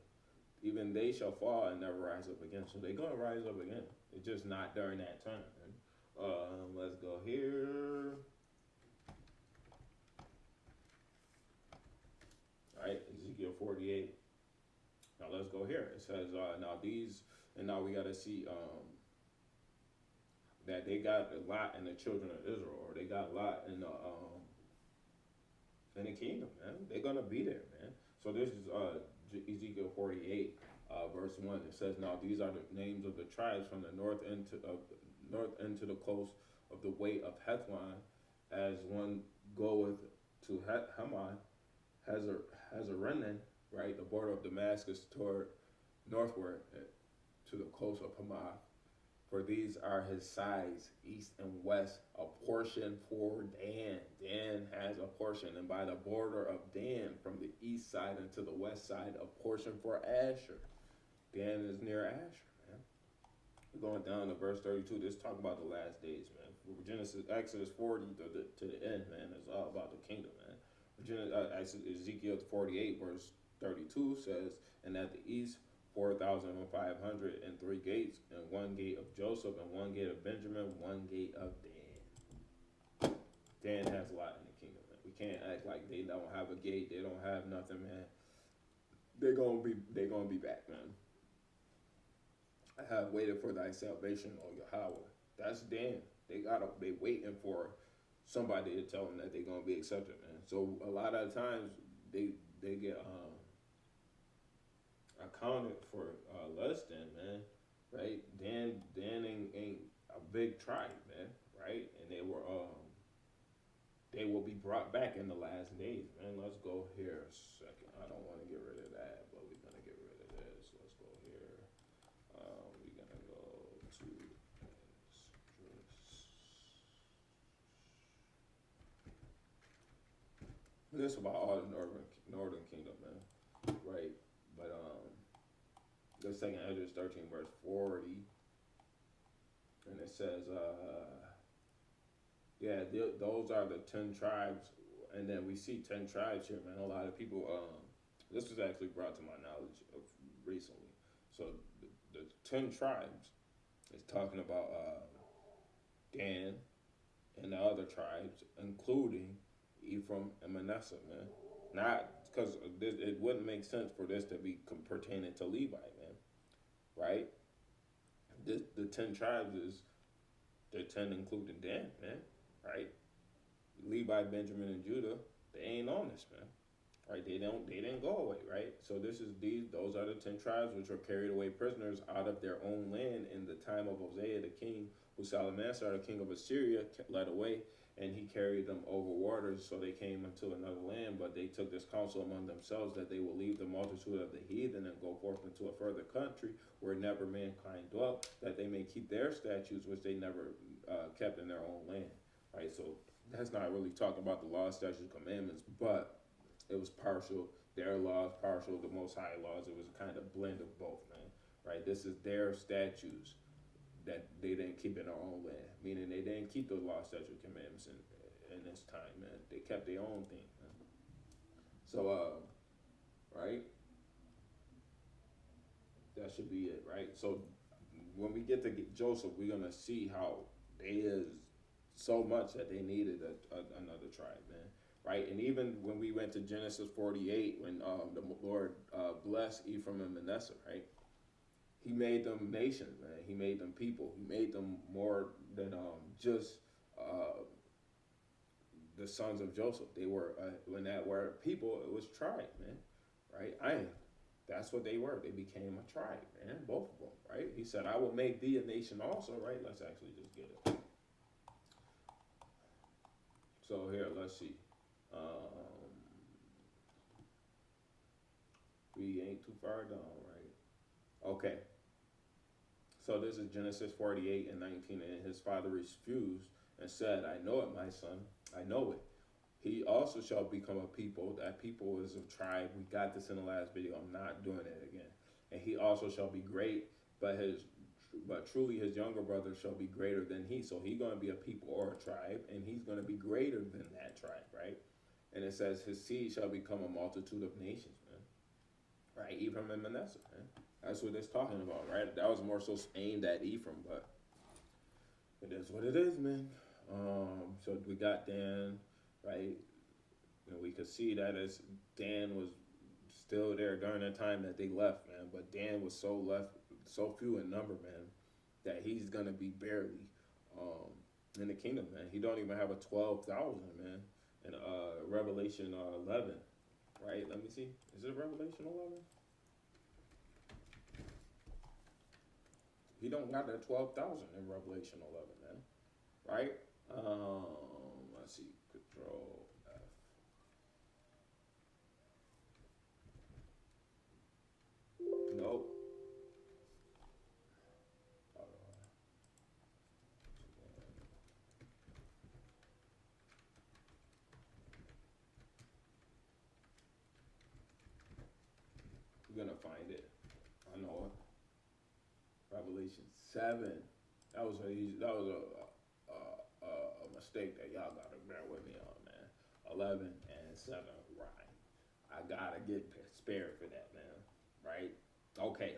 even they shall fall and never rise up again. So they're going to rise up again. It's just not during that time. Let's go here. All right, Ezekiel 48. Now let's go here. It says, now we got to see that they got a lot in the children of Israel, or they got a lot in the kingdom, man. They're going to be there, man. So this is Ezekiel 48, verse 1. It says, now these are the names of the tribes from the north end to the coast of the way of Hethlon, as one goeth to Haman, Hazarenan, right, the border of Damascus toward northward to the coast of Hamath. For these are his sides, east and west, a portion for Dan. Dan has a portion, and by the border of Dan, from the east side and to the west side, a portion for Asher. Dan is near Asher, man. We're going down to verse 32. This talk about the last days, man. Exodus 40 to the end, man. It's all about the kingdom, man. Ezekiel 48, verse 32 says, and at the east 4,503 gates, and one gate of Joseph, and one gate of Benjamin, one gate of Dan. Dan has a lot in the kingdom, man. We can't act like they don't have a gate, they don't have nothing, man. They're gonna be back, man. I have waited for thy salvation, O Yahweh. That's Dan. They waiting for somebody to tell them that they're gonna be accepted, man. So a lot of times they get accounted for less than, man, right? Dan ain't a big tribe, man, right? And they will be brought back in the last days, man. Let's go here a second. I don't want to get rid of that, but we're gonna get rid of this. Let's go here. We're gonna go to this is about all the northern kingdom, man, right? But the second Ezra 13 verse 40, and it says, those are the 10 tribes, and then we see 10 tribes here, man. A lot of people, this was actually brought to my knowledge recently. So the 10 tribes is talking about Dan and the other tribes, including Ephraim, and Manasseh, man. Not because it wouldn't make sense for this to be pertaining to Levi, man. Right? The 10 tribes is the 10 including Dan, man. Right? Levi, Benjamin, and Judah, they ain't on this, man. Right? They didn't go away, right? So those are the 10 tribes which were carried away prisoners out of their own land in the time of Hosea the king, who Salmanassar, the king of Assyria, led away, and he carried them over waters, so they came into another land. But they took this counsel among themselves that they will leave the multitude of the heathen and go forth into a further country where never mankind dwelt, that they may keep their statutes which they never kept in their own land. Right? So that's not really talking about the law, statutes, commandments, but it was partial. Their laws, partial, the Most High laws. It was a kind of blend of both, man. Right? This is their statutes that they didn't keep in their own land, meaning they didn't keep the law, statute, commandments in this time, man. They kept their own thing, man. So, right? That should be it, right? So when we get to Joseph, we're gonna see how they is so much that they needed another tribe, man. Right? And even when we went to Genesis 48, when the Lord blessed Ephraim and Manasseh, right? He made them nations, man. He made them people. He made them more than just the sons of Joseph. They were, when that word people, it was tribe, man. Right? That's what they were. They became a tribe, man. Both of them, right? He said, I will make thee a nation also, right? Let's actually just get it. So here, let's see. We ain't too far down, right? Okay. So this is Genesis 48 and 19, and his father refused and said, I know it, my son, I know it. He also shall become a people. That people is a tribe. We got this in the last video. I'm not doing it again. And he also shall be great, but truly his younger brother shall be greater than he. So he's going to be a people or a tribe, and he's going to be greater than that tribe, right? And it says his seed shall become a multitude of nations, man. Right? Ephraim and Manasseh, man. That's what it's talking about, right? That was more so aimed at Ephraim, but it is what it is, man. So we got Dan, right? And we could see that as Dan was still there during the time that they left, man. But Dan was so few in number, man, that he's gonna be barely in the kingdom, man. He don't even have a 12,000, man. In Revelation 11, right? Let me see. Is it Revelation 11? He don't got that 12,000 in Revelation 11, man. Right? Let's see. Control F. Nope. We're gonna find it. I know it. Revelation 7. That was a mistake that y'all gotta bear with me on, man. 11 and 7 rhyme. I gotta get spared for that, man. Right? Okay.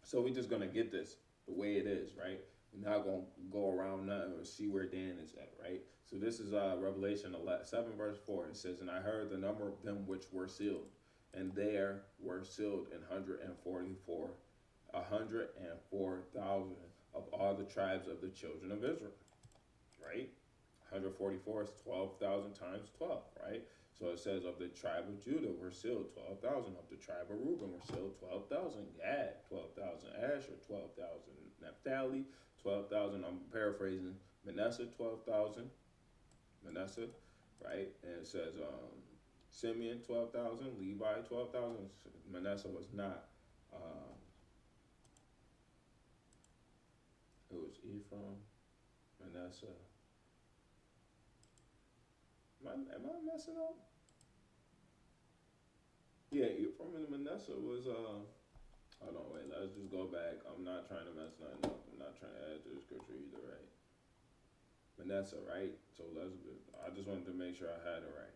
So we're just gonna get this the way it is, right? We're not gonna go around nothing or see where Dan is at, right? So this is Revelation 7 verse 4. It says, and I heard the number of them which were sealed, and there were sealed 104,000 of all the tribes of the children of Israel, right? 144 is 12,000 times 12, right? So it says of the tribe of Judah were sealed 12,000. Of the tribe of Reuben were sealed 12,000. Gad, 12,000. Asher, 12,000. Naphtali, 12,000. I'm paraphrasing. Manasseh, 12,000. Manasseh, right? And it says Simeon, 12,000. Levi, 12,000. Manasseh was not. It was Ephraim, Manasseh. Am I messing up? Yeah, Ephraim and Manasseh was hold on, wait, let's just go back. I'm not trying to mess nothing up. I'm not trying to add to the scripture either, right? Manasseh, right? So I just wanted to make sure I had it right.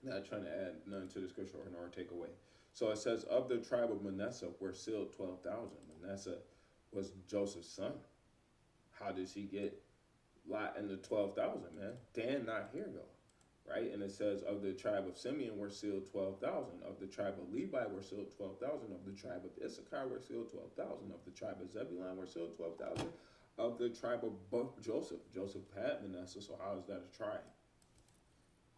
Not trying to add nothing to the scripture nor take away. So it says, of the tribe of Manasseh were sealed 12,000. Manasseh was Joseph's son. How did she get lot in the 12,000, man? Dan not here though. right? And it says, of the tribe of Simeon were sealed 12,000. Of the tribe of Levi were sealed 12,000. Of the tribe of Issachar were sealed 12,000. Of the tribe of Zebulun were sealed 12,000. Of the tribe of Joseph. Joseph had Manasseh, so how is that a tribe?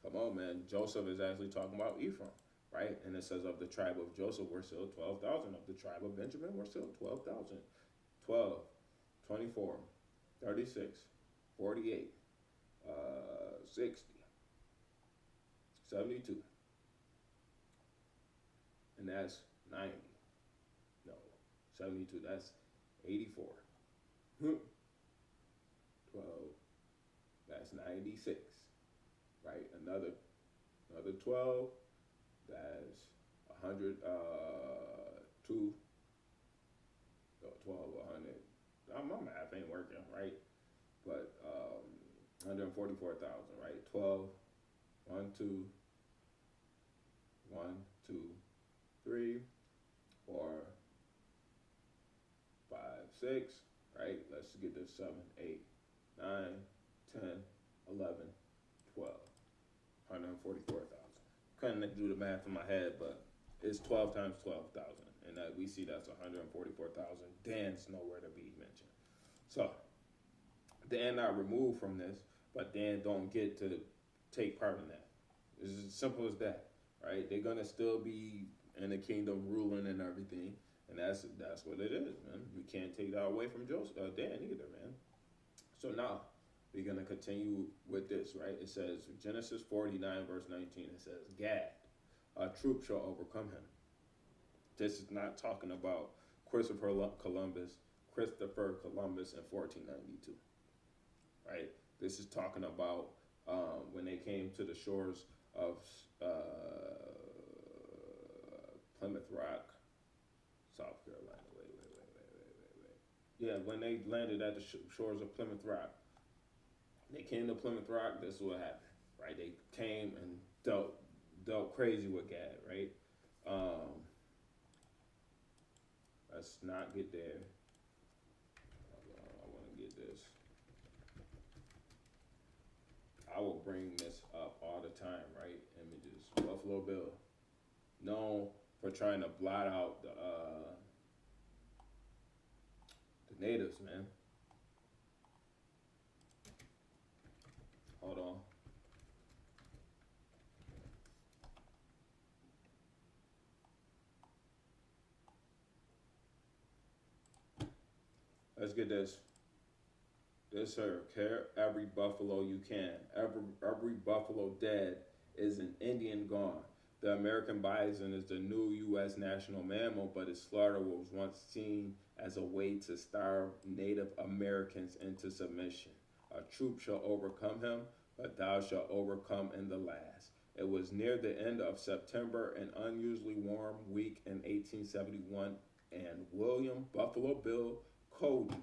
Come on, man. Joseph is actually talking about Ephraim, right? And it says, of the tribe of Joseph were sealed 12,000. Of the tribe of Benjamin were sealed 12,000. 12, 24, 36, 48, 60, 72. And that's 90. No, 72. That's 84. 12. That's 96. Right? Another 12. That's 100. 2. 12, 100. My math ain't working, right? But 144,000, right? 12, 1, 2, 1, 2, 3, 4, 5, 6, right? Let's get this 7, 8, 9, 10, 11, 12, 144,000. Couldn't do the math in my head, but it's 12 times 12,000. And that we see that's 144,000. Dan's nowhere to be mentioned. So, Dan not removed from this, but Dan don't get to take part in that. It's as simple as that, right? They're going to still be in the kingdom ruling and everything, and that's what it is, man. We can't take that away from Dan either, man. So now, we're going to continue with this, right? It says, Genesis 49, verse 19, it says, Gad, a troop shall overcome him. This is not talking about Christopher Columbus in 1492, right? This is talking about when they came to the shores of Plymouth Rock, South Carolina. Wait. Yeah, when they landed at the shores of Plymouth Rock, they came to Plymouth Rock. This is what happened, right? They came and dealt crazy with Gad, right? Let's not get there. I want to get this. I will bring this up all the time, right? Images. Buffalo Bill, known for trying to blot out the natives, man. Hold on. Let's get this. This sir, care every buffalo you can. Every buffalo dead is an Indian gone. The American bison is the new U.S. national mammal, but its slaughter was once seen as a way to starve Native Americans into submission. A troop shall overcome him, but thou shalt overcome in the last. It was near the end of September, an unusually warm week in 1871, and William Buffalo Bill Cody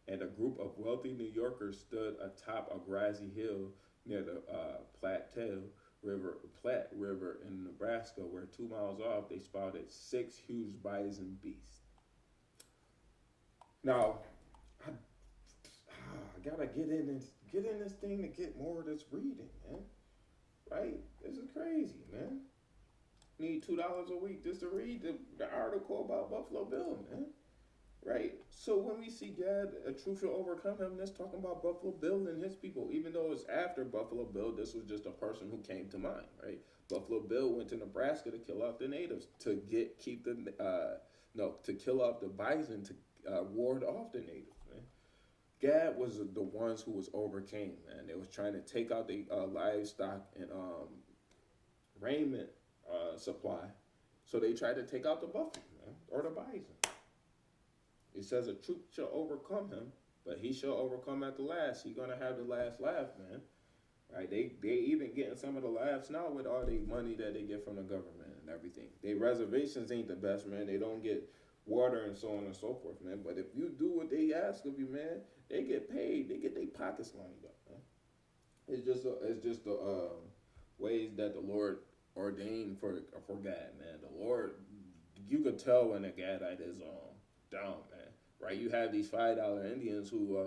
and a group of wealthy New Yorkers stood atop a grassy hill near the Platte River in Nebraska, where 2 miles off they spotted 6 huge bison beasts. Now, I gotta get in this thing to get more of this reading, man. Right? This is crazy, man. Need $2 a week just to read the article about Buffalo Bill, man. Right? So when we see Gad, a troop shall overcome him, that's talking about Buffalo Bill and his people. Even though it's after Buffalo Bill, this was just a person who came to mind, right? Buffalo Bill went to Nebraska to kill off the natives, to kill off the bison, to ward off the natives, man. Gad was the ones who was overcame, man. They was trying to take out the livestock and raiment supply. So they tried to take out the buffalo, man, or the bison. It says a troop shall overcome him, but he shall overcome at the last. He's going to have the last laugh, man. Right? They even getting some of the laughs now with all the money that they get from the government and everything. Their reservations ain't the best, man. They don't get water and so on and so forth, man. But if you do what they ask of you, man, they get paid. They get their pockets lined up, man. It's just the ways that the Lord ordained for God, man. The Lord, you could tell when a Gadite is down, man. Right? You have these $5 Indians who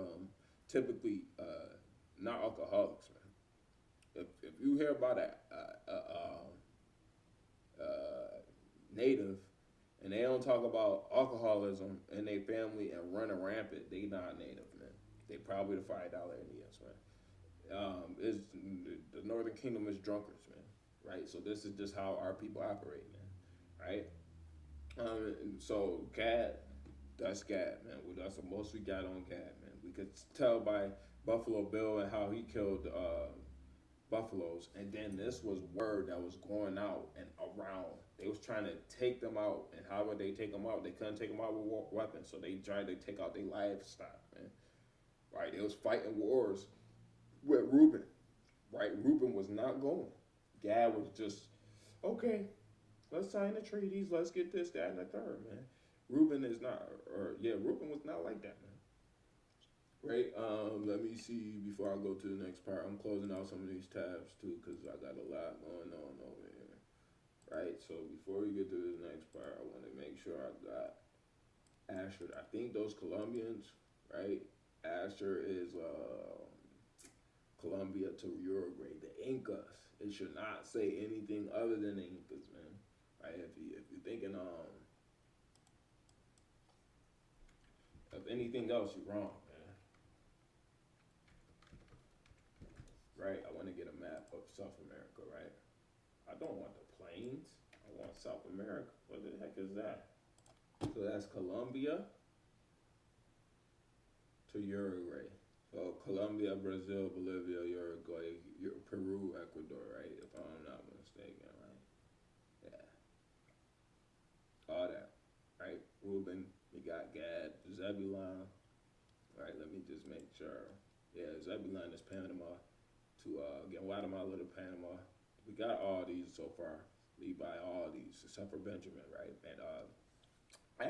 typically not alcoholics, man. If you hear about a native and they don't talk about alcoholism in their family and running rampant, they not native, man. They probably the $5 Indians, man. Is the Northern Kingdom is drunkards, man. Right. So this is just how our people operate, man. Right. So Gad, that's Gad, man. That's the most we got on Gad, man. We could tell by Buffalo Bill and how he killed buffaloes, and then this was word that was going out and around. They was trying to take them out, and how would they take them out? They couldn't take them out with weapons, so they tried to take out their livestock, man. Right? They was fighting wars with Reuben. Right? Reuben was not going. Gad was just okay. Let's sign the treaties. Let's get this, that, and the third, man. Reuben is not, or yeah, Reuben was not like that, man. Right. Let me see before I go to the next part. I'm closing out some of these tabs too because I got a lot going on over here. Right. So before we get to this next part, I want to make sure I got Asher. I think those Colombians, right? Asher is Colombia to Uruguay. The Incas. It should not say anything other than the Incas, man. Right? If you're thinking of anything else, you're wrong. Right? I want to get a map of South America, right? I don't want the plains. I want South America. What the heck is that? So that's Colombia to Uruguay. So Colombia, Brazil, Bolivia, Uruguay, Peru, Ecuador, right? If I'm not mistaken, right? Yeah. All that, right? Reuben, we got Gad, Zebulon. All right, let me just make sure. Yeah, Zebulon is Panama. To Guatemala to Panama. We got all these so far. Levi, all these, except for Benjamin, right? And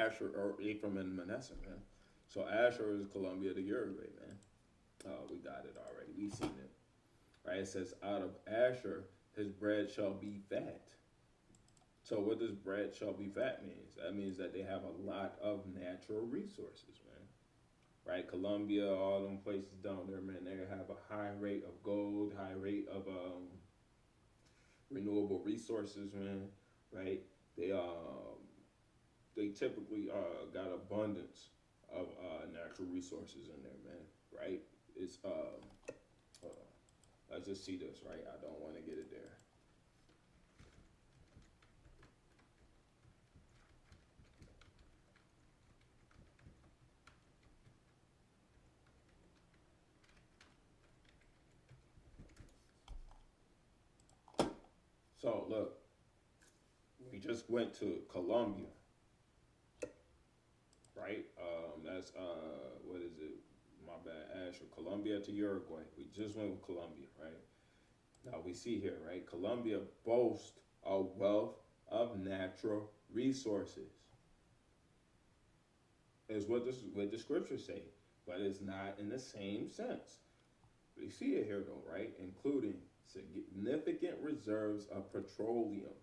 Asher, or Ephraim and Manasseh, man. So Asher is Colombia to Uruguay, man. We got it already. We seen it. Right? It says, out of Asher, his bread shall be fat. So what does bread shall be fat means? That means that they have a lot of natural resources, man. Right, Colombia, all them places down there, man, they have a high rate of gold, high rate of renewable resources, man. Right, they typically got abundance of natural resources in there, man. Right, it's let's just see this, right. I don't want to get it there. So look, we just went to Colombia, right? That's what is it? My bad, Asher. Colombia to Uruguay. We just went with Colombia, right? Now we see here, right? Colombia boasts a wealth of natural resources. Is what the scriptures say, but it's not in the same sense. We see it here though, right? Including significant reserves of petroleum.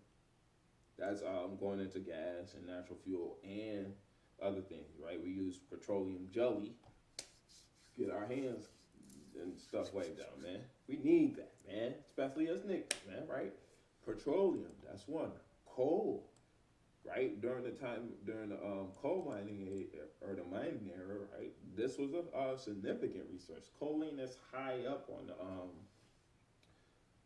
That's going into gas and natural fuel and other things, right? We use petroleum jelly, get our hands and stuff wiped down, man. We need that, man, especially us niggas, man, right? Petroleum, that's one. Coal, right? During the coal mining or the mining era, right? This was a significant resource. Choline is high up on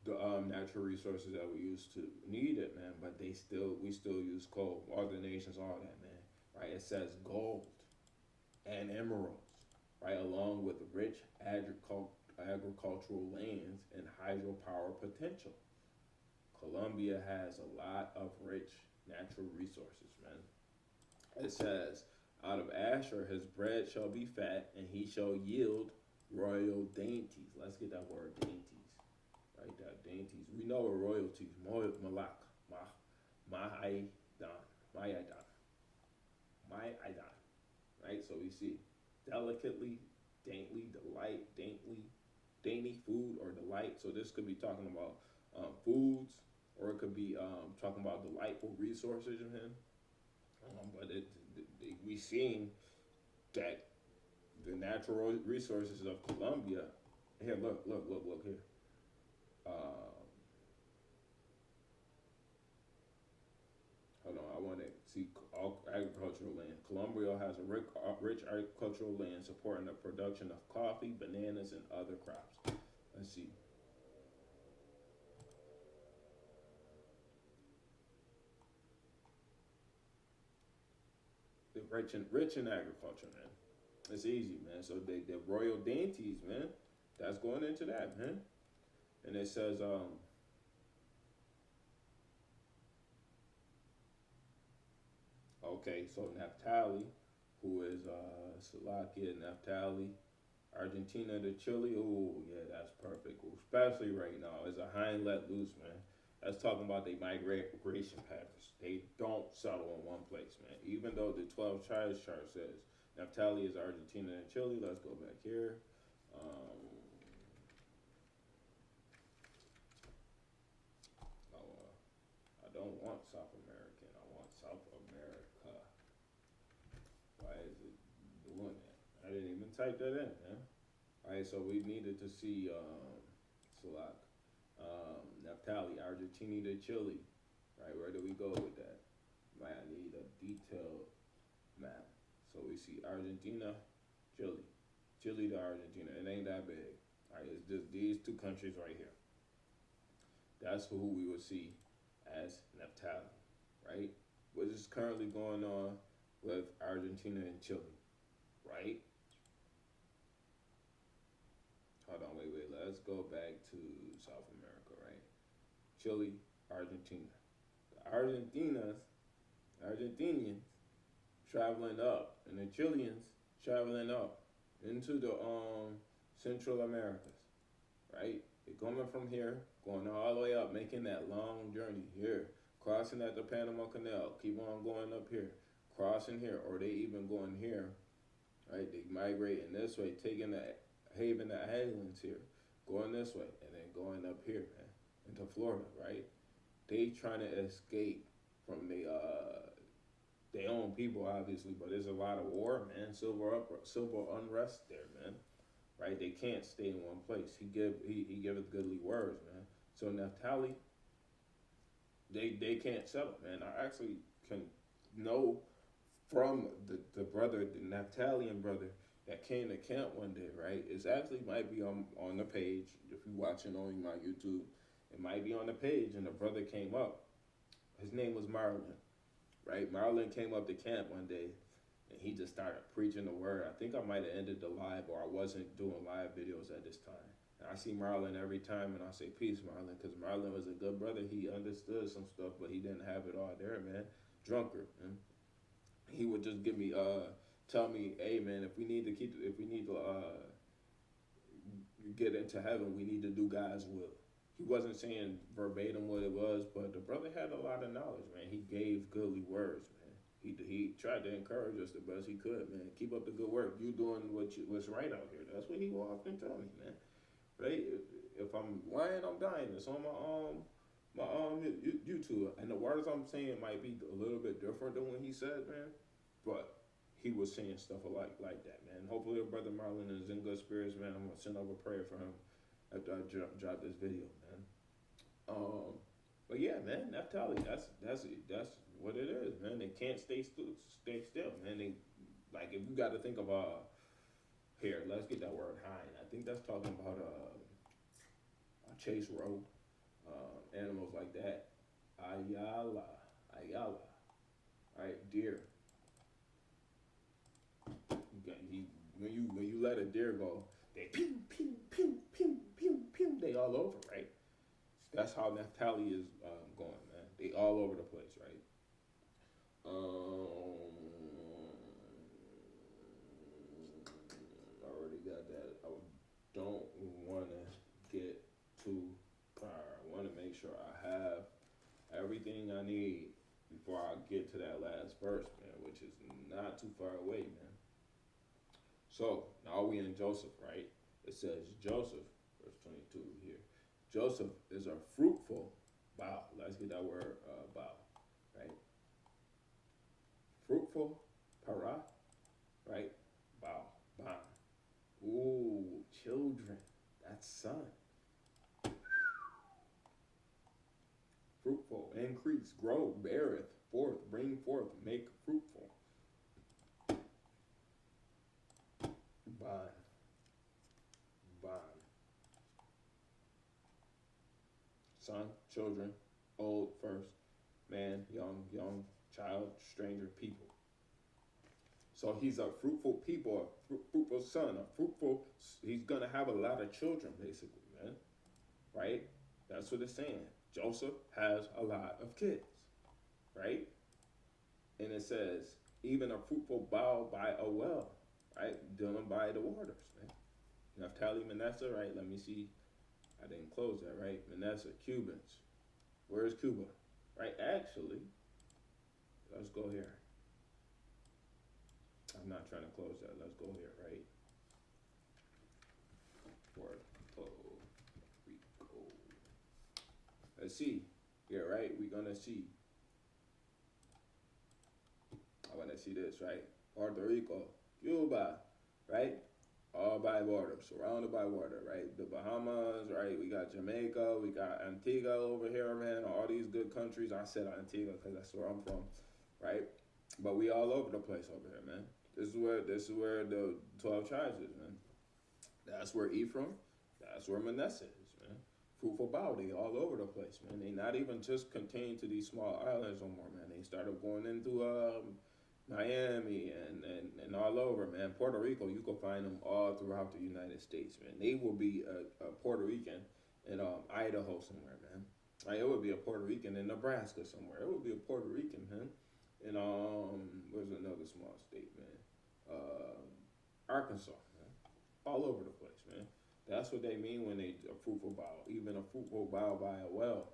the natural resources that we used to need it, man. But we still use coal. Other nations, all that, man. Right? It says gold and emeralds, right? Along with rich agricultural lands and hydropower potential. Colombia has a lot of rich natural resources, man. It says, out of Asher his bread shall be fat, and he shall yield royal dainties. Let's get that word, dainties. Right, that dainties. We know what royalties, malak, ma'aidan, right? So we see delicately, daintily, dainty food or delight. So this could be talking about foods, or it could be talking about delightful resources in him. But we seen that the natural resources of Colombia. Here, look here. Um, Hold on, I want to see all agricultural land. Colombia has a rich agricultural land supporting the production of coffee, bananas, and other crops. Let's see. The rich in agriculture, man. It's easy, man. So the royal dainties, man, that's going into that, man. And it says, okay, so Naphtali, who is Slovakia, Naphtali, Argentina to Chile. Oh, yeah, that's perfect. Especially right now, as a hind let loose, man. That's talking about their migration patterns. They don't settle in one place, man. Even though the 12 tribes chart says Naphtali is Argentina and Chile. Let's go back here. Um, I don't want South American. I want South America. Why is it doing that? I didn't even type that in, man. All right, so we needed to see Salak, Naphtali, Argentina to Chile. Right, where do we go with that? Might I need a detailed map. So we see Argentina, Chile, Chile to Argentina. It ain't that big. All right, it's just these two countries right here. That's who we would see as Naphtali, right? What is currently going on with Argentina and Chile, right? Hold on, wait. Let's go back to South America, right? Chile, Argentina. The Argentinians traveling up, and the Chileans traveling up into the Central Americas, right? They're coming from here, going all the way up, making that long journey here, crossing at the Panama Canal, keep on going up here, crossing here, or they even going here, right? They migrating this way, taking the Haven the Islands here, going this way, and then going up here, man, into Florida, right? They trying to escape from their own people, obviously, but there's a lot of war, man, civil unrest there, man, right? They can't stay in one place. He giveth goodly words, man. So Naphtali, they can't settle, man. I actually can know from the brother, the Naphtalian brother that came to camp one day, right? It's actually might be on the page. If you're watching on my YouTube, it might be on the page. And the brother came up. His name was Marlon, right? Marlon came up to camp one day, and he just started preaching the word. I think I might have ended the live, or I wasn't doing live videos at this time. And I see Marlon every time, and I say, peace, Marlon, because Marlon was a good brother. He understood some stuff, but he didn't have it all there, man. Drunkard, man. He would just give me, tell me, hey, man, if we need to get into heaven, we need to do God's will. He wasn't saying verbatim what it was, but the brother had a lot of knowledge, man. He gave goodly words, man. He tried to encourage us the best he could, man. Keep up the good work. You doing what's right out here. That's what he will often tell me, man. Right? If I'm lying, I'm dying. It's on my YouTube, and the words I'm saying might be a little bit different than what he said, man. But he was saying stuff like that, man. Hopefully, brother Marlon is in good spirits, man. I'm gonna send over prayer for him after I drop this video, man. But yeah, man, Naphtali, that's what it is, man. They can't stay still, man. They like if you got to think of here, let's get that word hind. I think that's talking about a chase row, animals like that. Ayala, right? Deer. When you let a deer go, they pew pew pew pew pew pew. They all over, right? That's how Naphtali is going, man. They all over the place, right? I already got that. I don't want to get too far. I want to make sure I have everything I need before I get to that last verse, man, which is not too far away, man. So now we in Joseph, right? It says Joseph, verse 22 here. Joseph is a fruitful bough. Let's get that word bough, right? Fruitful, para, right? Bough, bond. Ooh, children. That's son. increase, grow, beareth forth, bring forth, make fruitful. Bond. Bond. Son, children, old, first, man, young, child, stranger, people. So he's a fruitful people, a fruitful son, he's going to have a lot of children, basically, man. Right? That's what it's saying. Joseph has a lot of kids, right? And it says, even a fruitful bough by a well, right? Dealing by the waters, man. Naphtali, Manasseh, right? Let me see. I didn't close that, right? Manasseh, Cubans. Where's Cuba? Right? Actually, let's go here. I'm not trying to close that. Let's go here, right? Puerto Rico. Let's see. Here, right? We're going to see. I want to see this, right? Puerto Rico, Cuba, right? All by water, surrounded by water, right? The Bahamas, right? We got Jamaica, we got Antigua over here, man. All these good countries. I said Antigua because that's where I'm from, right? But we all over the place over here, man. This is where the 12 tribes is, man. That's where Ephraim, that's where Manasseh is, man. Fruitful bough, they all over the place, man. They not even just contained to these small islands no more, man. They started going into Miami and all over, man. Puerto Rico, you can find them all throughout the United States, man. They will be a Puerto Rican in Idaho somewhere, man. Like, it would be a Puerto Rican in Nebraska somewhere. It would be a Puerto Rican, man. And where's another small state, man? Arkansas, man. All over the place, man. That's what they mean when they a fruitful bough. Even a fruitful bough by a well,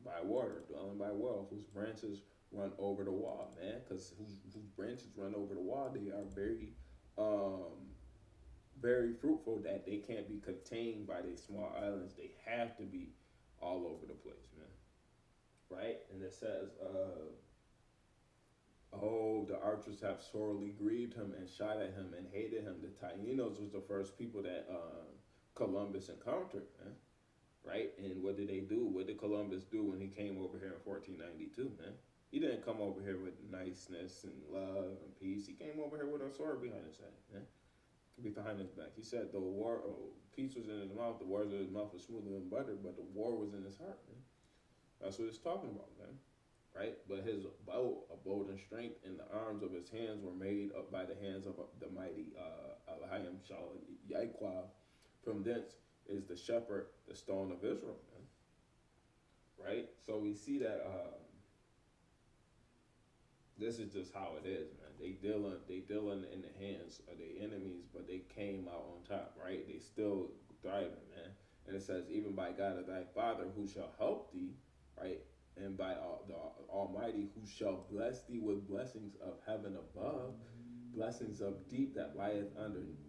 by water, dwelling by well, whose branches run over the wall, man. Because whose branches run over the wall, they are very fruitful that they can't be contained by these small islands. They have to be all over the place, man. Right? And it says, oh, the archers have sorely grieved him and shot at him and hated him. The Taínos was the first people that Columbus encountered, man. Right? And what did they do? What did Columbus do when he came over here in 1492, man? He didn't come over here with niceness and love and peace. He came over here with a sword behind his head, man. Behind his back. He said peace was in his mouth, the words of his mouth was smoother than butter, but the war was in his heart, man. That's what it's talking about, man. Right? But his bow abode in strength, and the arms of his hands were made up by the hands of the mighty Elohim Shal Yaqua. From thence is the shepherd, the stone of Israel, man. Right? So we see that this is just how it is, man. They dealing in the hands of their enemies, but they came out on top, right? They still thriving, man. And it says, even by God of thy father, who shall help thee, right? And by the Almighty, who shall bless thee with blessings of heaven above, blessings of deep that lieth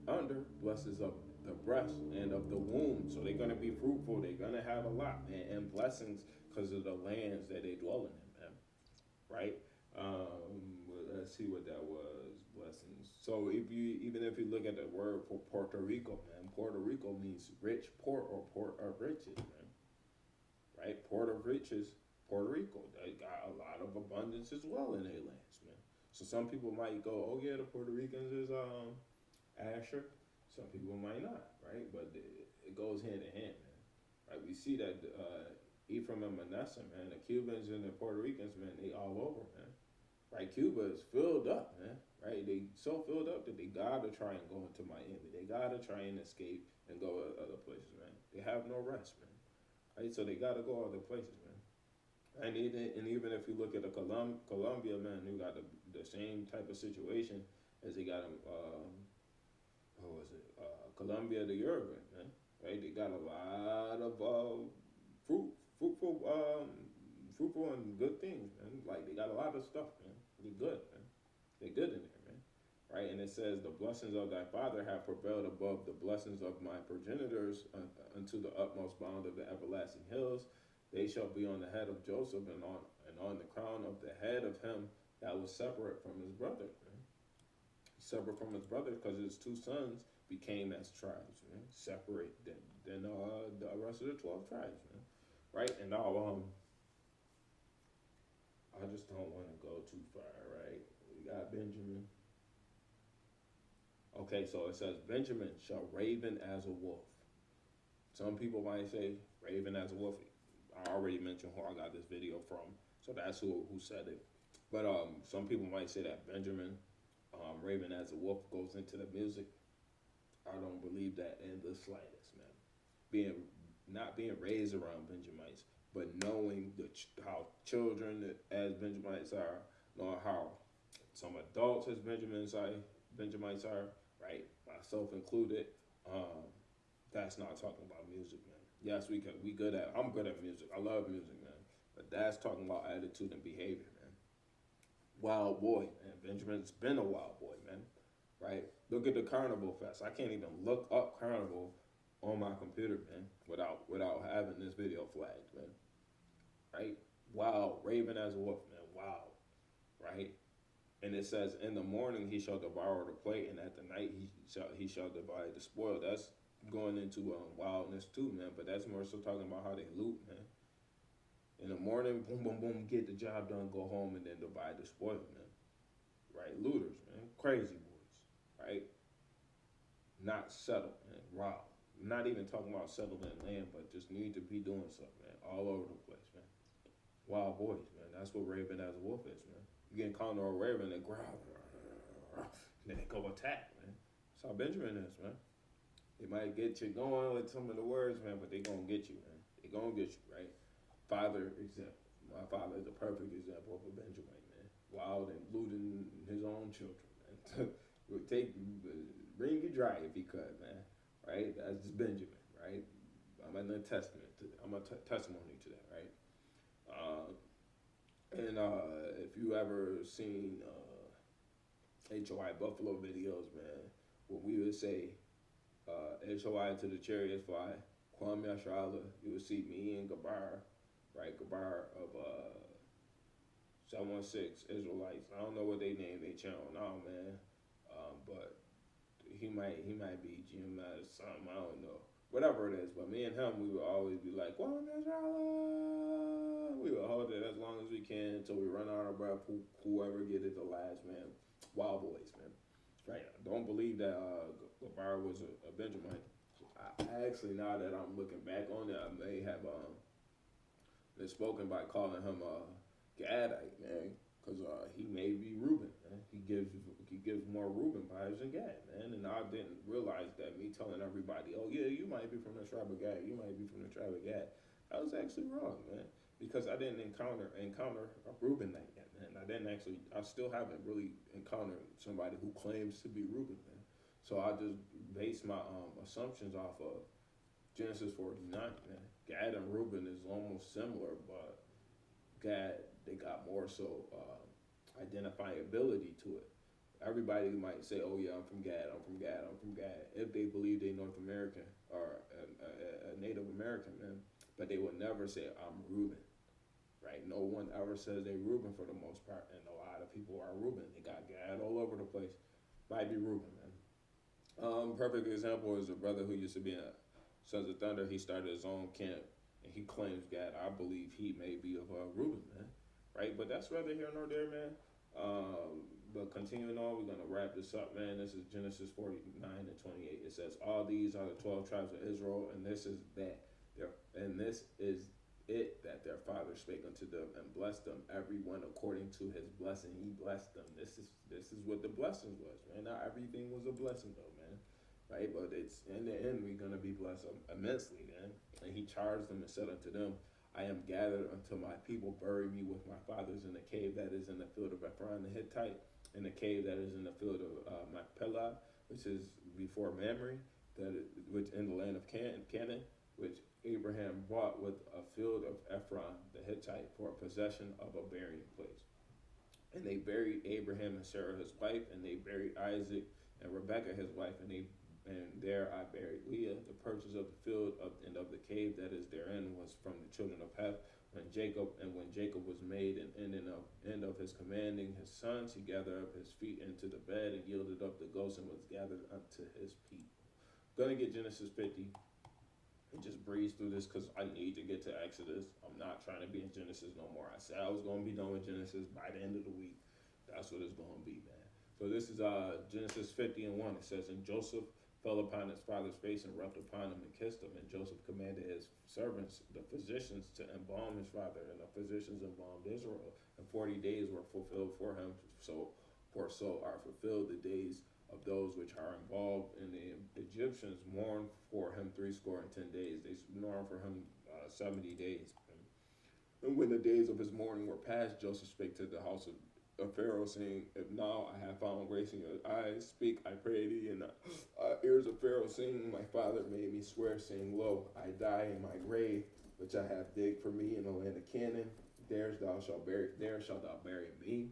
under, blessings of the breast and of the womb. So they're going to be fruitful. They're going to have a lot, man. And blessings because of the lands that they dwell in, man. Right? Let's see what that was. Blessings. So even if you look at the word for Puerto Rico, man, Puerto Rico means rich, port, or port of riches, man. Right? Port of riches, Puerto Rico. They got a lot of abundance as well in their lands, man. So some people might go, oh yeah, the Puerto Ricans is Asher. Some people might not, right? But it goes hand in hand, man. Right? We see that Ephraim and Manasseh, man, the Cubans and the Puerto Ricans, man, they all over, man. Right? Cuba is filled up, man. Right? They so filled up that they gotta try and go into Miami. They gotta try and escape and go to other places, man. They have no rest, man. Right? So they gotta go other places, man. And even if you look at the Colombia, man, you got the same type of situation as they got Colombia to Uruguay, man. Right? They got a lot of fruitful and good things, man. Like they got a lot of stuff, man. They're good, man. They're good in there, man. Right? And it says, the blessings of thy father have prevailed above the blessings of my progenitors unto the utmost bound of the everlasting hills. They shall be on the head of Joseph and on the crown of the head of him that was separate from his brothers, man. Separate from his brothers because his two sons became as tribes, man. Separate than the rest of the 12 tribes, man. Right? And now, I just don't want to go too far, right? We got Benjamin. Okay, so it says Benjamin shall raven as a wolf. Some people might say raven as a wolf. I already mentioned who I got this video from, so that's who said it. But some people might say that Benjamin, raven as a wolf, goes into the music. I don't believe that in the slightest, man. Being Not being raised around Benjamites, but knowing how children as Benjamites are, knowing how some adults as Benjamites are, right, myself included. Um, that's not talking about music, man. Yes, we good at. I'm good at music. I love music, man. But that's talking about attitude and behavior, man. Wild boy, man. Benjamin's been a wild boy, man. Right? Look at the Carnival Fest. I can't even look up Carnival on my computer, man, without having this video flagged, man. Right? Wow, raven as a wolf, man. Wow. Right? And it says, in the morning he shall devour the plate, and at the night he shall divide the spoil. That's going into wildness too, man. But that's more so talking about how they loot, man. In the morning, boom, boom, boom, get the job done, go home, and then divide the spoil, man. Right? Looters, man. Crazy boys. Right? Not settled, man. Wow. Not even talking about settling land, but just need to be doing something, man. All over the place, man. Wild boys, man. That's what raven as a wolf is, man. You get caught on a raven, they growl, and then they go attack, man. That's how Benjamin is, man. They might get you going with some of the words, man, but they gonna get you, man. They gonna get you, right? Father example. My father is a perfect example of a Benjamin, man. Wild and looting his own children, man. Would bring you dry if he could, man. Right? That's just Benjamin, right? I'm a testament to that. I'm a testimony to that, right? And if you ever seen HOI Buffalo videos, man, when we would say HOI to the chariots fly, Kwame Yashrala, you would see me and Gabar, right? Gabar of 716 Israelites. I don't know what they name their channel now, man. But he might be GMS or something, I don't know. Whatever it is, but me and him, we would always be like, Kwame Yashrala. We would hold it as long as we can until we run out of breath. Whoever get it the last, man. Wild boys, man. Right. I don't believe that Gabar was a Benjamin. I actually, now that I'm looking back on it, I may have misspoken by calling him Gadite, man, because he may be Reuben, man. He gives more Reuben vibes than Gad, man. And I didn't realize that me telling everybody, oh yeah, you might be from the tribe of Gad, you might be from the tribe of Gad. I was actually wrong, man, because I didn't encounter a Reuben yet, man. I still haven't really encountered somebody who claims to be Reuben, man. So I just based my assumptions off of Genesis 49, man. Gad and Reuben is almost similar, but Gad, they got more so identifiability to it. Everybody might say, oh yeah, I'm from Gad, I'm from Gad, I'm from Gad, if they believe they North American or a Native American, man. But they would never say, I'm Reuben, right? No one ever says they Reuben for the most part, and a lot of people are Reuben. They got Gad all over the place. Might be Reuben, man. Perfect example is a brother who used to be in Sons of Thunder. He started his own camp, and he claims Gad. I believe he may be of Reuben, man. Right? But that's neither here nor there, man. But continuing on, we're going to wrap this up, man. This is Genesis 49 and 28. It says, all these are the 12 tribes of Israel, and this is it that their father spake unto them and blessed them, everyone according to his blessing. He blessed them. This is what the blessing was, man. Not everything was a blessing, though, man. Right? But it's in the end, we're going to be blessed immensely, man. And he charged them and said unto them, I am gathered unto my people, bury me with my fathers in the cave that is in the field of Ephron the Hittite, in the cave that is in the field of Machpelah, which is before Mamre, which in the land of Canaan, which Abraham bought with a field of Ephron the Hittite for a possession of a burying place. And they buried Abraham and Sarah his wife, and they buried Isaac and Rebekah his wife, and there I buried Leah. The purchase of the field and of the cave that is therein was from the children of Heth. When Jacob was made an end of his commanding his sons, he gathered up his feet into the bed and yielded up the ghost and was gathered unto his people. Gonna get Genesis 50. and just breeze through this because I need to get to Exodus. I'm not trying to be in Genesis no more. I said I was going to be done with Genesis by the end of the week. That's what it's going to be, man. So this is Genesis 50:1. It says, and Joseph fell upon his father's face and rubbed upon him and kissed him. And Joseph commanded his servants, the physicians, to embalm his father. And the physicians embalmed Israel. And 40 days were fulfilled for him. So are fulfilled the days of those which are involved. And the Egyptians mourned for him 60 days. They mourned for him 70 days. And when the days of his mourning were past, Joseph spake to the house of Pharaoh, saying, if now I have found grace in your eyes, speak, I pray thee. And the ears of Pharaoh, saying, my father made me swear, saying, lo, I die in my grave, which I have digged for me in the land of Canaan. There shalt thou bury me.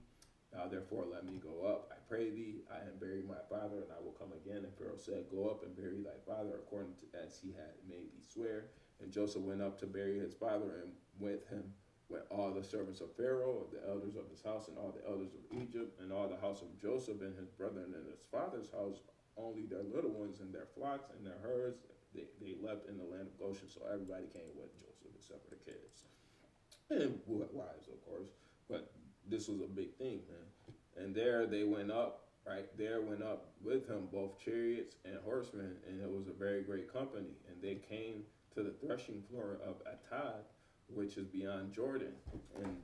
Now therefore let me go up, I pray thee. I am buried my father, and I will come again. And Pharaoh said, go up and bury thy father, according to as he had made thee swear. And Joseph went up to bury his father, and with him went all the servants of Pharaoh, the elders of his house, and all the elders of Egypt, and all the house of Joseph and his brethren and his father's house, only their little ones and their flocks and their herds, they left in the land of Goshen. So everybody came with Joseph except for the kids. And wives, of course. But this was a big thing, man. And there they went up, right? There went up with him both chariots and horsemen, and it was a very great company. And they came to the threshing floor of Atad, which is beyond Jordan. And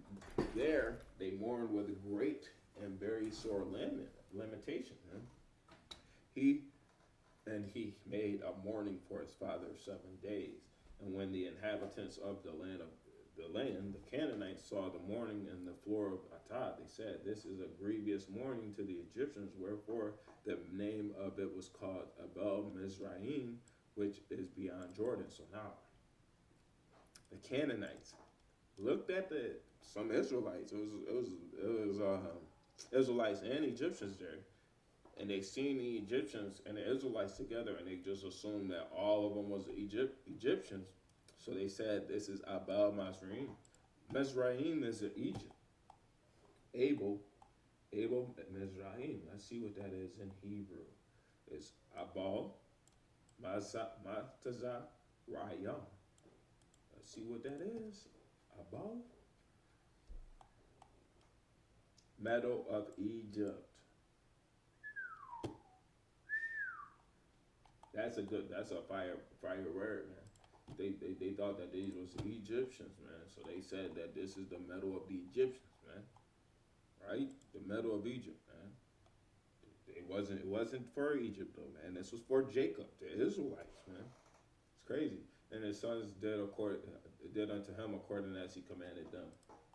there they mourned with a great and very sore lamentation. He made a mourning for his father 7 days. And when the inhabitants of the land, the Canaanites, saw the mourning in the floor of Atad, they said, this is a grievous mourning to the Egyptians, wherefore the name of it was called Abel Mizraim, which is beyond Jordan. So now the Canaanites looked at some Israelites. It was Israelites and Egyptians there, and they seen the Egyptians and the Israelites together, and they just assumed that all of them was Egyptians. So they said, this is Abel Mizraim. Mizraim is in Egypt. Abel Mizraim. Let's see what that is in Hebrew. It's Abel Matazah Rayam. Let's see what that is. Abel. Meadow of Egypt. That's a fire word, man. They thought that these was Egyptians, man. So they said that this is the metal of the Egyptians, man. Right? The metal of Egypt, man. It wasn't for Egypt though, man. This was for Jacob, the Israelites, man. It's crazy. And his sons did unto him according as he commanded them.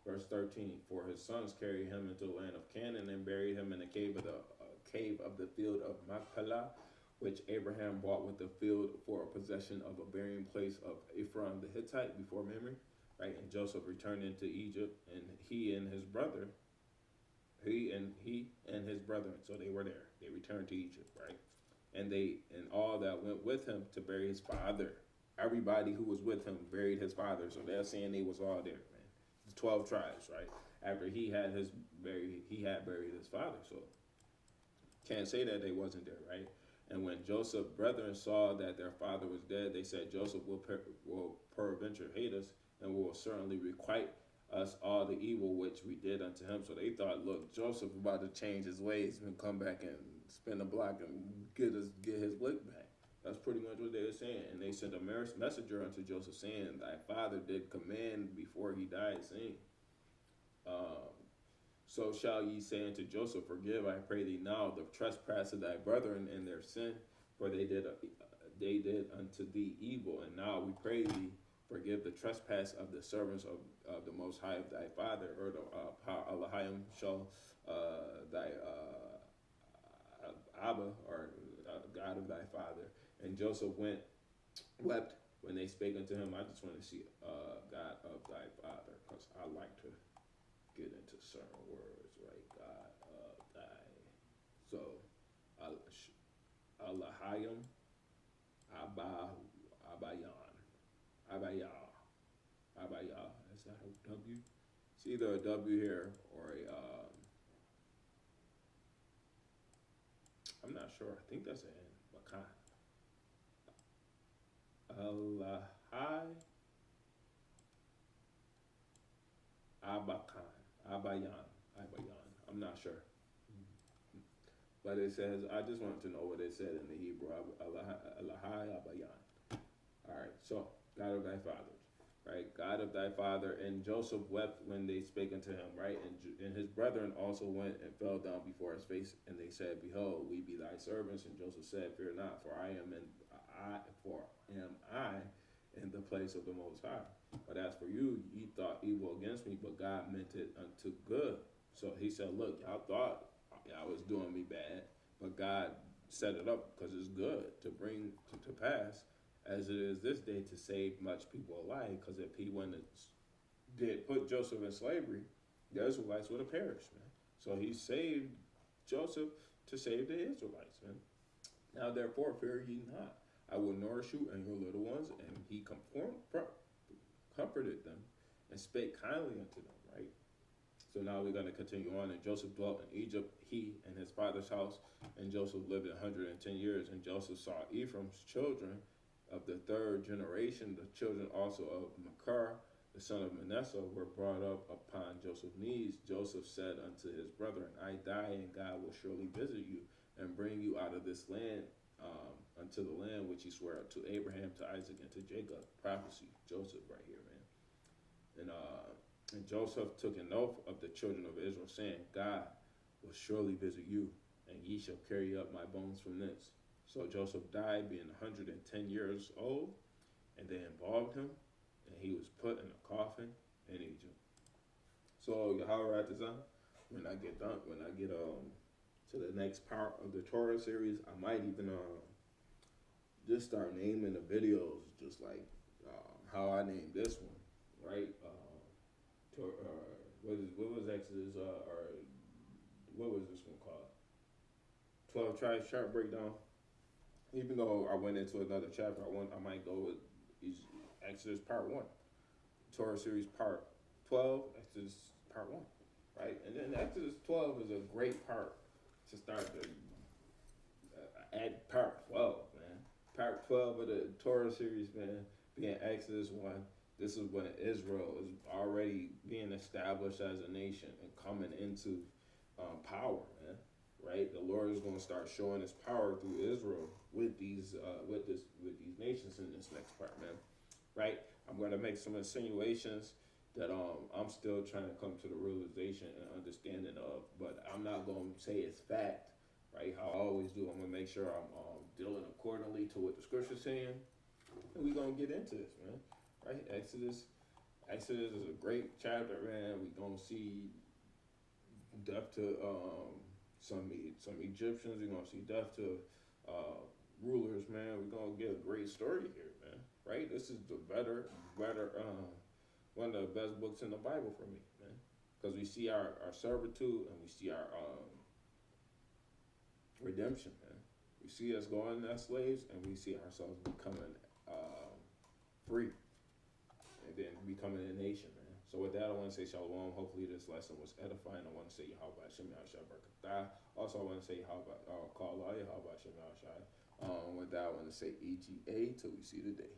Verse 13, for his sons carried him into the land of Canaan and buried him in the cave of the field of Machpelah, which Abraham bought with the field for a possession of a burying place of Ephraim the Hittite before Mamre, right? And Joseph returned into Egypt, and he and his brethren, so they were there. They returned to Egypt, right? And all that went with him to bury his father. Everybody who was with him buried his father, so they're saying they was all there, man. The 12 tribes, right? After he had buried his father, so can't say that they wasn't there, right? And when Joseph's brethren saw that their father was dead, they said, Joseph will peradventure hate us, and will certainly requite us all the evil which we did unto him. So they thought, look, Joseph about to change his ways and come back and spin the block and get his lick back. That's pretty much what they were saying. And they sent a messenger unto Joseph, saying, thy father did command before he died, saying, so shall ye say unto Joseph, forgive, I pray thee now, the trespass of thy brethren and their sin, for they did unto thee evil. And now we pray thee, forgive the trespass of the servants of the Most High of thy father, or the Elohim shall thy Abba, or God of thy father. And Joseph wept when they spake unto him. I just want to see God of thy father, because I like to get into certain words, right? God of thy. So, Elohim, Abayah. Is that a W? It's either a W here or a, I'm not sure. I think that's an N. Alahai Abakan. Abayan. I'm not sure. But it says, I just wanted to know what it said in the Hebrew. Alahai Abayan. All right, so God of thy fathers, right? God of thy father, and Joseph wept when they spake unto him, right? And his brethren also went and fell down before his face, and they said, Behold, we be thy servants. And Joseph said, Fear not, for am I in the place of the Most High. But as for you, ye thought evil against me, but God meant it unto good. So he said, Look, y'all thought y'all was doing me bad, but God set it up because it's good to bring to pass as it is this day to save much people alive. Because if he wouldn't did put Joseph in slavery, the Israelites would have perished, man. So he saved Joseph to save the Israelites, man. Now therefore fear ye not. I will nourish you and your little ones. And he comforted them and spake kindly unto them, right? So now we're going to continue on. And Joseph dwelt in Egypt, he and his father's house. And Joseph lived 110 years. And Joseph saw Ephraim's children of the third generation. The children also of Machir, the son of Manasseh, were brought up upon Joseph's knees. Joseph said unto his brethren, I die, and God will surely visit you and bring you out of this land unto the land which he swore to Abraham, to Isaac, and to Jacob. Prophecy, Joseph right here, man. And Joseph took an oath of the children of Israel, saying, God will surely visit you, and ye shall carry up my bones from thence. So Joseph died, being 110 years old, and they embalmed him, and he was put in a coffin in Egypt. So Yahweh when I get to the next part of the Torah series, I might even just start naming the videos, just like how I named this one, right? What was Exodus or what was this one called? 12 Tribes Chart Breakdown. Even though I went into another chapter, I might go with Exodus Part 1, Torah Series Part 12, Exodus Part 1, right? And then Exodus 12 is a great part to start the at Part 12, man. Part 12 of the Torah series, man, being Exodus 1. This is when Israel is already being established as a nation and coming into power, man. Right, the Lord is going to start showing His power through Israel with these nations in this next part, man. Right, I'm going to make some insinuations that I'm still trying to come to the realization and understanding of, but I'm not going to say it's fact. Right, how I always do. I'm going to make sure I'm dealing accordingly to what the Scripture's saying, and we're going to get into this, man. Right, Exodus is a great chapter, man. We're going to see death to some Egyptians. We're going to see death to rulers, man. We're going to get a great story here, man. Right, this is the better one of the best books in the Bible for me, man, because we see our servitude and we see our redemption, man. We see us going as slaves, and we see ourselves becoming free, and then becoming a nation, man. So with that, I want to say shalom. Hopefully this lesson was edifying. I want to say Yahweh Shem Yahshai Barakatah. Also, I want to say Yahweh Kala Yahweh Shem Yahshai. With that, I want to say ETA till we see the day.